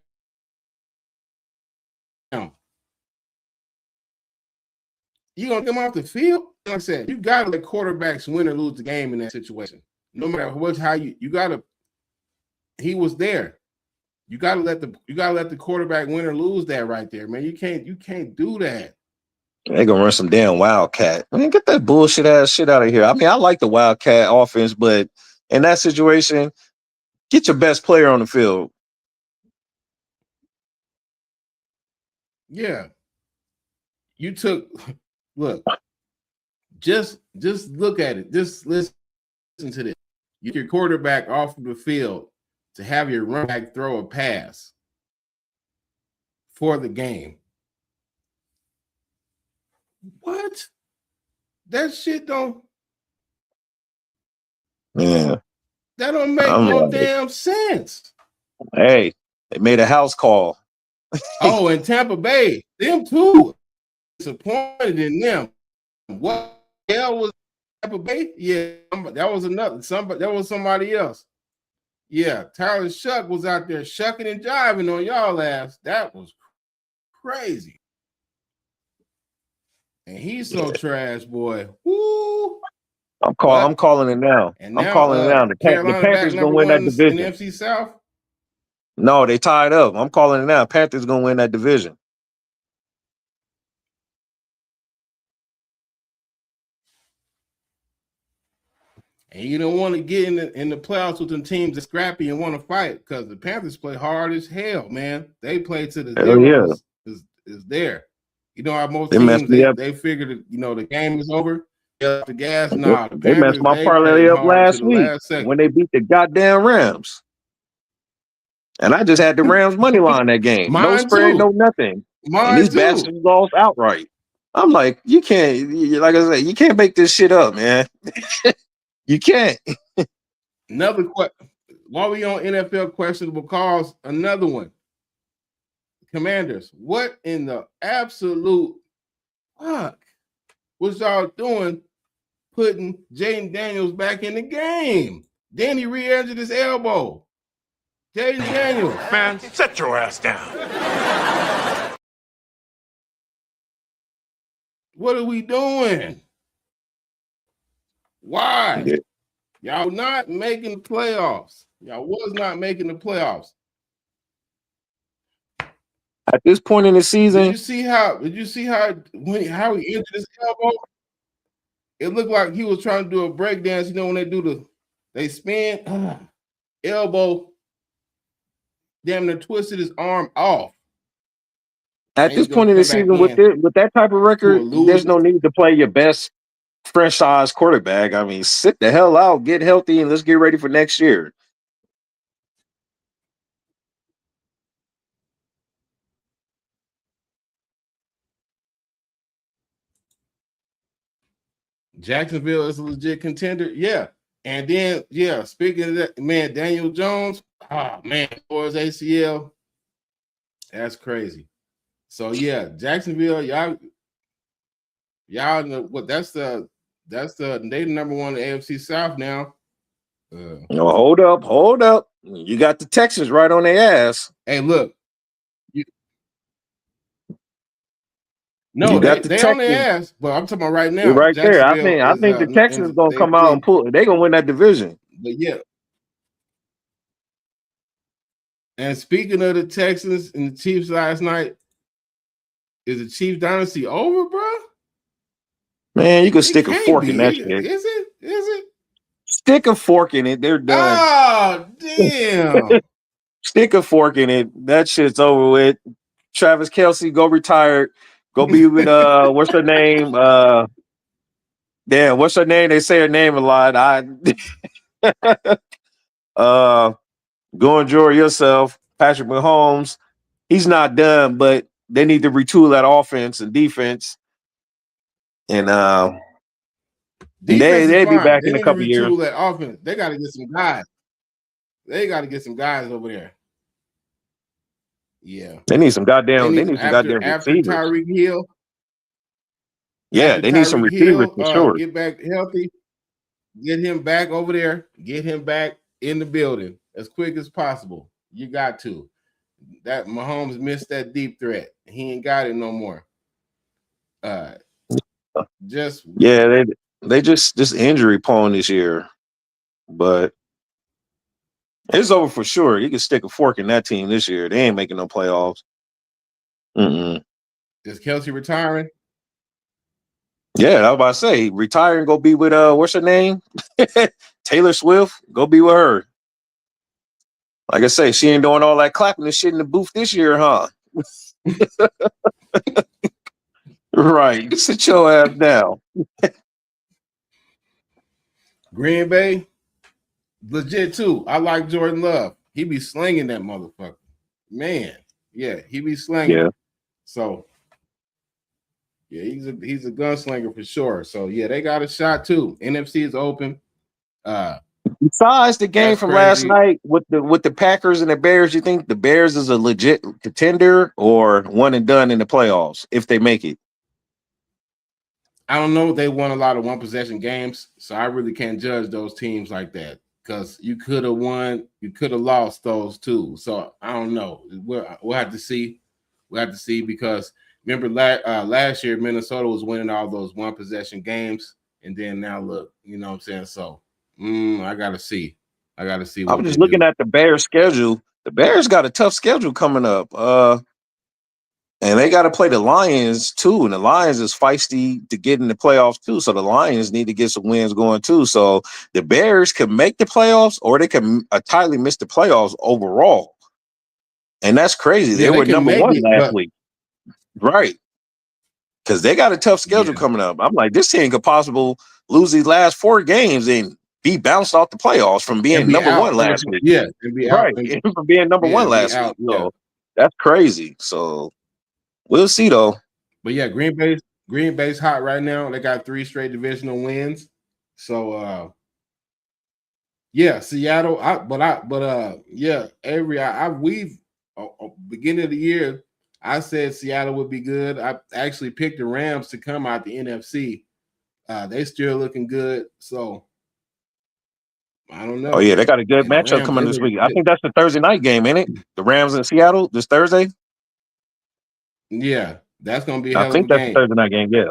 You gonna come off the field? Like I said, you gotta let quarterbacks win or lose the game in that situation. No matter how you gotta. He was there. You gotta let the quarterback win or lose that right there, man. You can't do that. They gonna run some damn Wildcat. Man, get that bullshit ass shit out of here. I mean, I like the Wildcat offense, but in that situation, get your best player on the field. Yeah. You look, just look at it. Just listen to this. You get your quarterback off of the field to have your running back throw a pass for the game. What? That shit don't. Yeah. That don't make no damn sense. Hey, they made a house call. Oh, in Tampa Bay, them too. Disappointed in them. What the hell was Tampa Bay? Yeah, that was that was somebody else. Yeah, Tyler Shuck was out there shucking and jiving on y'all ass. That was crazy. And he's so trash, boy. Woo! I'm calling it now. I'm calling it now. The Panthers gonna win that division. In the NFC South? No, they tied up. I'm calling it now. Panthers gonna win that division. And you don't want to get in the playoffs with them teams that scrappy and want to fight because the Panthers play hard as hell, man. They play to the zeros is there. You know how most teams they figured that, the game is over. Get off the gas. Nah, they messed my parlay up last week when they beat the goddamn Rams. And I just had the Rams money line that game. No spread, no nothing. And these bastards lost outright. I'm like, you can't, like I said, you can't make this shit up, man. You can't. Another question. While we on NFL questionable calls, another one. Commanders, what in the absolute fuck was y'all doing putting Jaden Daniels back in the game? Then he re-injured his elbow. Jaden Daniels. Man, sit your ass down. What are we doing? Why? Yeah. Y'all not making the playoffs. Y'all was not making the playoffs. At this point in the Did season, you see how how he injured his elbow? It looked like he was trying to do a break dance. You know, when they spin, elbow, damn near twisted his arm off. at And this he's gonna point in the come back season with in that type of to a record, there's losing. no need to play your best franchise quarterback. I mean, sit the hell out, get healthy, and let's get ready for next year. Jacksonville is a legit contender. Yeah. And then, yeah, speaking of that, man, Daniel Jones, man, for his ACL, that's crazy. So yeah, Jacksonville, y'all know what that's the they the number one in the AFC South now. No, hold up. You got the Texans right on their ass. Hey, look, you, no, You got the they on their Texans ass, but I'm talking about right now. right there. Jacksonville I is think the Texans gonna they come out and believe, pull. They gonna win that division. but yeah. And speaking of the Texans and the Chiefs last night, is the Chiefs dynasty over, bro? Man, you can It stick a can't fork in be. that shit. Is it? Is it? Stick a fork in it. They're done. Oh, damn. Stick a fork in it. That shit's over with. Travis Kelsey, go retire. Go be with what's her name? Damn, what's her name? They say her name a lot. Uh go enjoy yourself. Patrick Mahomes. He's not done, but they need to retool that offense and defense. And Defense is they'll be fine. back They in a need to couple years. retool that offense. They got to get some guys. They got to get some guys over there. Yeah. They need some goddamn After receivers. Tyreek Hill. Yeah, After they need some Tyreek receivers for Hill, sure. get back healthy, get him back over there, get him back in the building as quick as possible. You got to. That Mahomes missed that deep threat. He ain't got it no more. Just Yeah, they just injury prone this year. But it's over for sure. You can stick a fork in that team this year. They ain't making no playoffs. is Kelsey retiring? Yeah, I was about to say, retire and go be with what's her name? Taylor Swift. Go be with her. Like I say, she ain't doing all that clapping and shit in the booth this year, huh? Right. Sit your ass down. Green Bay, legit too. I like Jordan Love. He be slinging that motherfucker. Man, yeah, he be slinging. Yeah. So yeah, he's a gunslinger for sure. So yeah, they got a shot too. NFC is open. Besides the game That's from last crazy. night with the Packers and the Bears, you think the Bears is a legit contender or one and done in the playoffs if they make it? I don't know. They won a lot of one possession games, so I really can't judge those teams like that because you could have won, you could have lost those too. So I don't know. We'll have to see. We'll have to see because remember last year Minnesota was winning all those one possession games, and then now look, you know what I'm saying? So I gotta see. I gotta see I'm what just they looking do. at the Bears schedule. The Bears got a tough schedule coming up. And they got to play the Lions too. And the Lions is feisty to get in the playoffs too. So the Lions need to get some wins going too. So the Bears can make the playoffs or they can entirely miss the playoffs overall. And that's crazy. They Yeah, they were can number make one it, last but week. Right. Because they got a tough schedule yeah, coming up. I'm like, this team could possibly lose these last 4 games and be bounced off the playoffs from and being be number out one in last week. and be out, Right. From being number one be last week. out. Yeah. So that's crazy. So we'll see though. But yeah, Green Bay's hot right now. They got 3 straight divisional wins. So yeah, Seattle. Yeah, we've beginning of the year, I said Seattle would be good. I actually picked the Rams to come out the NFC. They still looking good. So I don't Oh know. yeah, they got a good And the matchup Rams, coming this week. I think that's the Thursday night game, ain't it? The Rams in Seattle this Thursday. yeah, that's gonna be a I hell of think a that's the game. Thursday night game. Yeah.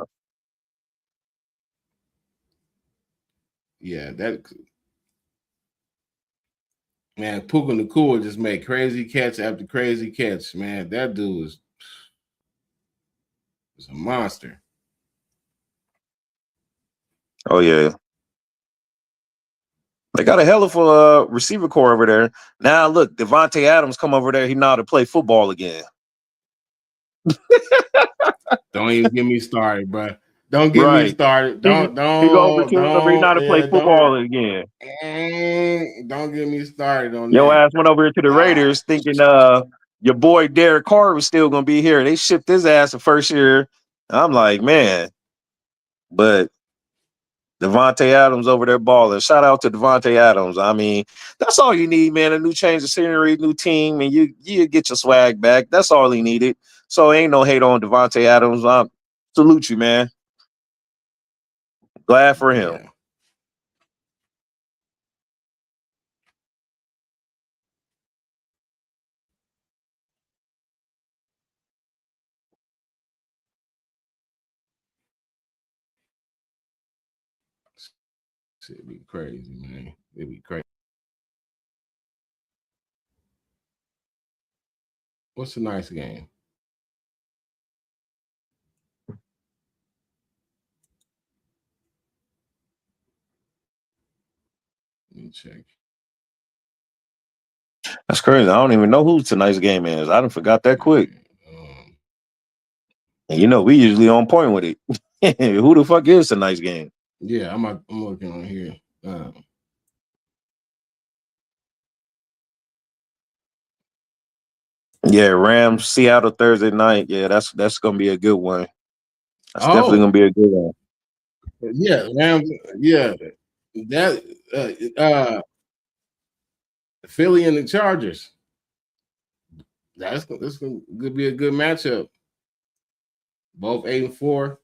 Yeah, that man, Puka Nakua just made crazy catch after crazy catch. Man, that dude is is a monster. Oh yeah, they got a hell of a receiver core over there. Now look, Devontae Adams come over there. He know how to play football again. Don't even get me started, bro. Don't get me Right. started. He Don't he go over don't to him. He know how don't to play yeah, football again. don't get me started on Your that. ass went over to the Raiders thinking your boy Derek Carr was still gonna be here. They shipped his ass the first year. I'm like, man, but Devontae Adams over there balling. Shout out to Devontae Adams. I mean, that's all you need, man. A new change of scenery, new team, and you get your swag back. That's all he needed. So ain't no hate on Devontae Adams. I salute you, man. Glad for him. Yeah. It'd be crazy, man. It'd be crazy. What's a nice game? Let me check. That's crazy. I don't even know who tonight's game is. I done forgot that quick. And you know, we usually on point with it. Who the fuck is tonight's game? Yeah, I'm looking on here. Yeah, Rams, Seattle Thursday night. Yeah, that's gonna be a good one. That's definitely gonna be a good one. Yeah, Rams. Yeah, that Philly and the Chargers. This could be a good matchup. Both 8-4.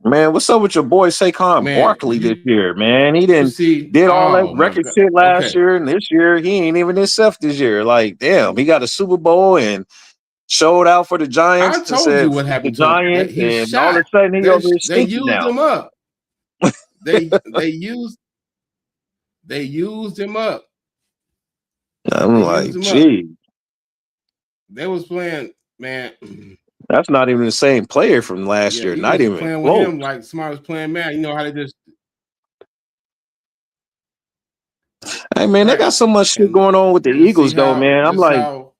Man, what's up with your boy Saquon Man, Barkley this year, man? He did all that oh my record God. shit last Okay. year, and this year he ain't even himself this year. Like, damn, he got a Super Bowl and showed out for the Giants I and told you said what the happened to him. That Giants, he's and all of shot. a sudden he over here They stinky used now. him up. They used him up. I'm They like, used him up. gee, They was playing, man. that's not even the same player from last Yeah, year. Not Eagles were even playing with close. him like Smart was playing man. You know how they just Hey man, they got so much shit and going on with the just see Eagles though, how man. I'm like,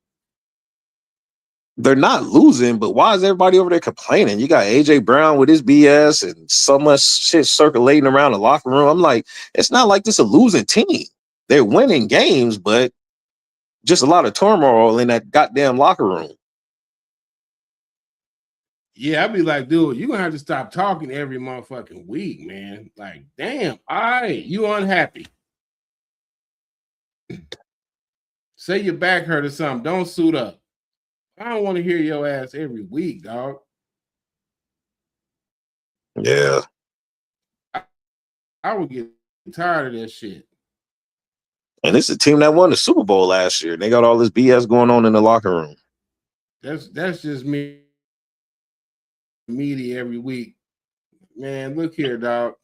they're not losing, but why is everybody over there complaining? You got AJ Brown with his BS and so much shit circulating around the locker room. I'm like, it's not like this a losing team. They're winning games, but just a lot of turmoil in that goddamn locker room. yeah, I'd be like, dude, you're gonna have to stop talking every motherfucking week, man. Like, damn, all right, you unhappy. Say your back hurt or something. Don't suit up. I don't want to hear your ass every week, dog. Yeah. I would get tired of that shit. And it's a team that won the Super Bowl last year. They got all this BS going on in the locker room. That's just me. Media every week. Man, look here, dog.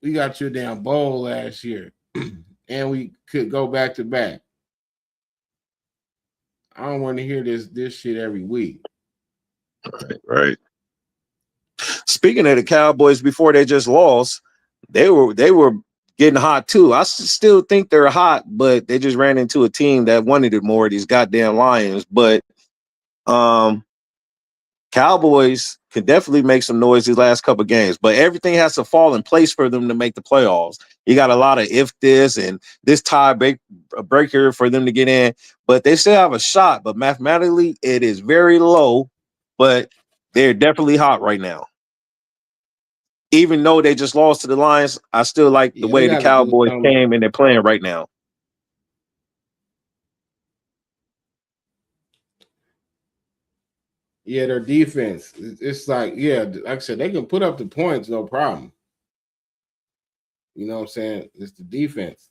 We got your damn bowl last year. And we could go back to back. I don't want to hear this shit every week. Right. Speaking of the Cowboys, before they just lost, they were getting hot too. I still think they're hot, but they just ran into a team that wanted it more. These goddamn Lions, but Cowboys can definitely make some noise these last couple of games. But everything has to fall in place for them to make the playoffs. You got a lot of if this and this breaker for them to get in, but they still have a shot. But mathematically, it is very low. But they're definitely hot right now. Even though they just lost to the Lions, I still like the way the Cowboys came and they're playing right now. Yeah, their defense. It's like, yeah, like I said, they can put up the points, no problem. You know what I'm saying? It's the defense.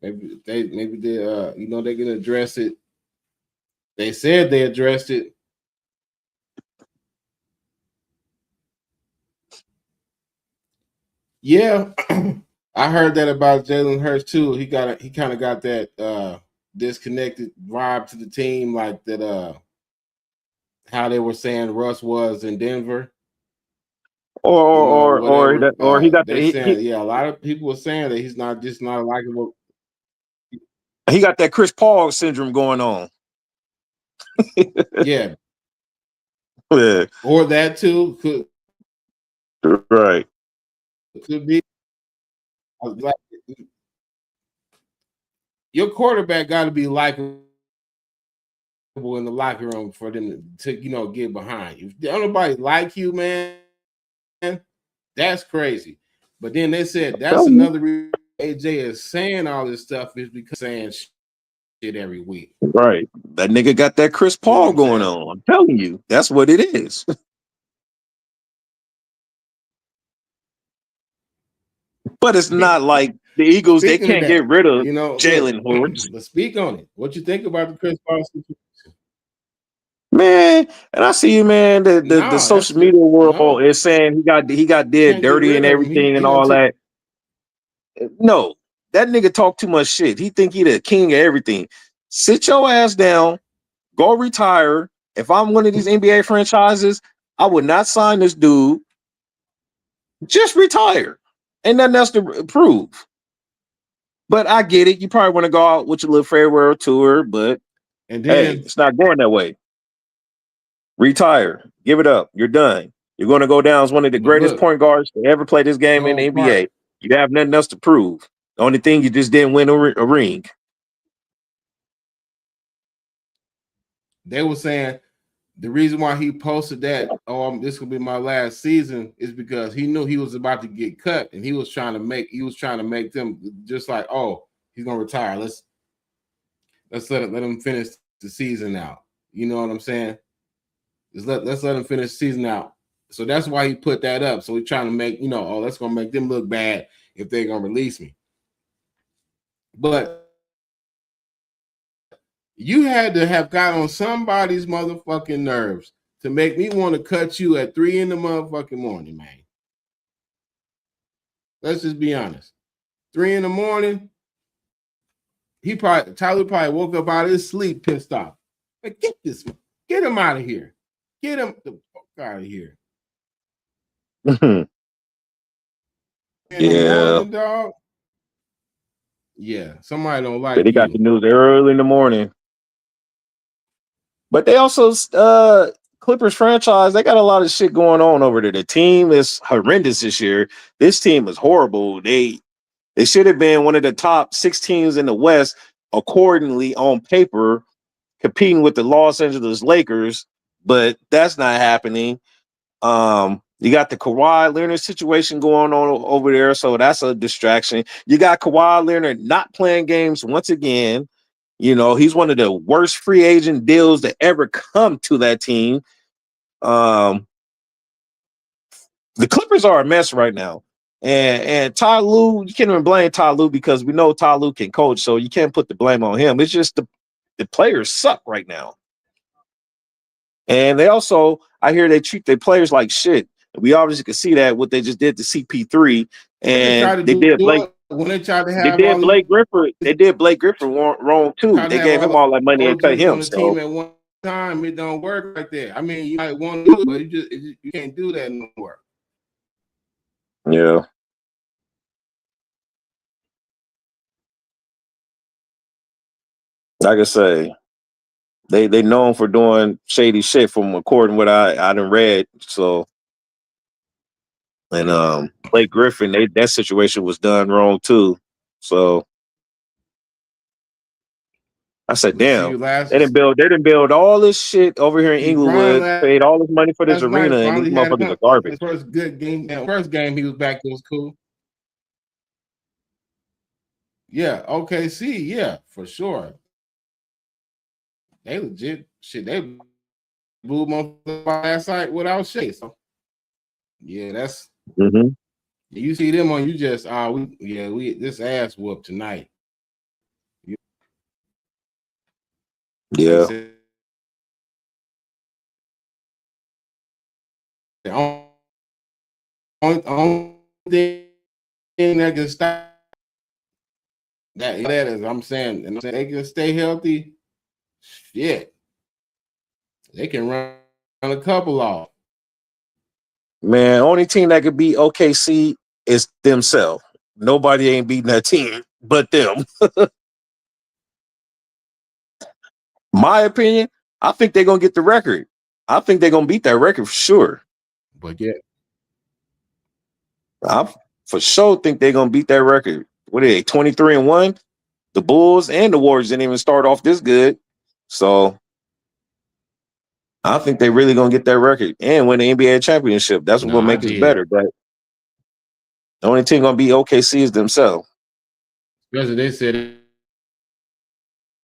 Maybe they they can address it. They said they addressed it. Yeah. I heard that about Jalen Hurts too. He kind of got that disconnected vibe to the team, like that how they were saying Russ was in Denver. Or You know, whatever. or he got They saying, yeah, a lot of people were saying that he's not just not a likable. he got that Chris Paul syndrome going on. Yeah, Yeah, or that too right. could be. Like, your quarterback got to be likable in the locker room for them to get behind you. If don't nobody like you, man, that's crazy. But then they said that's another reason AJ is saying all this stuff is because saying shit every week. Right. That nigga got that Chris You know what Paul I'm going saying? on. I'm telling you, that's what it is. But it's not like the Eagles, they Speaking of can't get that, rid of look, Jalen Hurts. let's speak on it. What you think about the Chris Paul situation? Man, and I see you, man. The No, that's social good. media world No, is saying he got did can't get dirty rid and of him. everything He and gonna all take. that. No, that nigga talk too much shit. He think he the king of everything. Sit your ass down, go retire. If I'm one of these NBA franchises, I would not sign this dude. Just retire. Ain't nothing else to prove. But I get it. You probably want to go out with your little farewell tour, but And hey, then, it's not going that way. Retire. Give it up. You're done. You're going to go down as one of the but greatest look, point guards to ever play this the game in the whole part NBA. You have nothing else to prove. The only thing you just didn't win a ring. they were saying the reason why he posted that, this will be my last season, is because he knew he was about to get cut, and he was trying to make them just like, oh, he's gonna retire. Let's let him finish the season out. You know what I'm saying? Let's let him finish the season out. So that's why he put that up. So he's trying to make, that's gonna make them look bad if they're gonna release me. But you had to have got on somebody's motherfucking nerves to make me want to cut you at 3 in the motherfucking morning, man. Let's just be honest. 3 in the morning, Tyler probably woke up out of his sleep pissed off. Like, get him out of here. Get him the fuck out of here. In the Yeah. morning, dog. Yeah, somebody don't But like they got the you. news early in the morning. But they also Clippers franchise, they got a lot of shit going on over there. The team is horrendous this year. This team is horrible. They should have been one of the top 6 teams in the West, accordingly on paper, competing with the Los Angeles Lakers, but that's not happening. You got the Kawhi Leonard situation going on over there, so that's a distraction. You got Kawhi Leonard not playing games once again. You know, he's one of the worst free agent deals to ever come to that team. Um, the Clippers are a mess right now. And Ty Lue, you can't even blame Ty Lue because we know Ty Lue can coach, so you can't put the blame on him. It's just the players suck right now. And they also, I hear they treat their players like shit. We obviously can see that what they just did to CP3, What they try and to do it when they try to They have did all these Blake Griffin. They did Blake Griffin wrong too. try to They have gave him all all that money and cut origins on him. the team So at one time, it don't work like that. I mean, you might want to do it, but you can't do that no more. yeah, like I say, they known for doing shady shit from according to what I done read. So and Blake Griffin, that situation was done wrong too. So I said, But see, damn, last they didn't build all this shit over here in see Brian Inglewood, paid all this money for this last arena, night and these finally had motherfuckers are a garbage. his first good game. First game he was back, it was cool. Yeah, OKC, yeah, for sure. They legit shit. They blew them on the last night without Shea. So yeah, that's Mm-hmm. you see them on you just we this ass whoop tonight. They Yeah. said the only thing that can stop that is I'm saying, and they can stay healthy. Shit, they can run a couple off. Man, only team that could beat OKC is themselves. Nobody ain't beating that team but them. My opinion, I think they're gonna get the record. I think they're gonna beat that record for sure. But yeah, I for sure think they're gonna beat that record. What are they, 23-1? The Bulls and the Warriors didn't even start off this good. So I think they really gonna get that record and win the NBA championship. That's what no, will I make us did. better. But the only team gonna beat OKC is themselves. Especially they said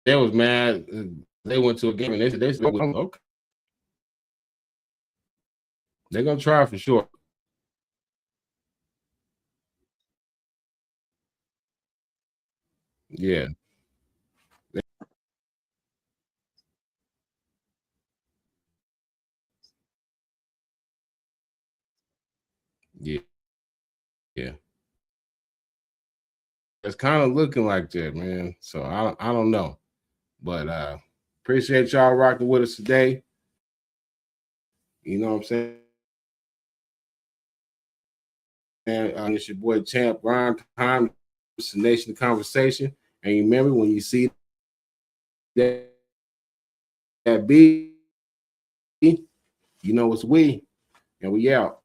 they was mad. They went to a game and they said okay, they're gonna try for sure. Yeah. Yeah. Yeah. It's kind of looking like that, man. So I don't know. But appreciate y'all rocking with us today. You know what I'm saying? And it's your boy Champ Rhyme Time, it's the Nation Conversation. And you remember when you see that B, you know it's we, and we out.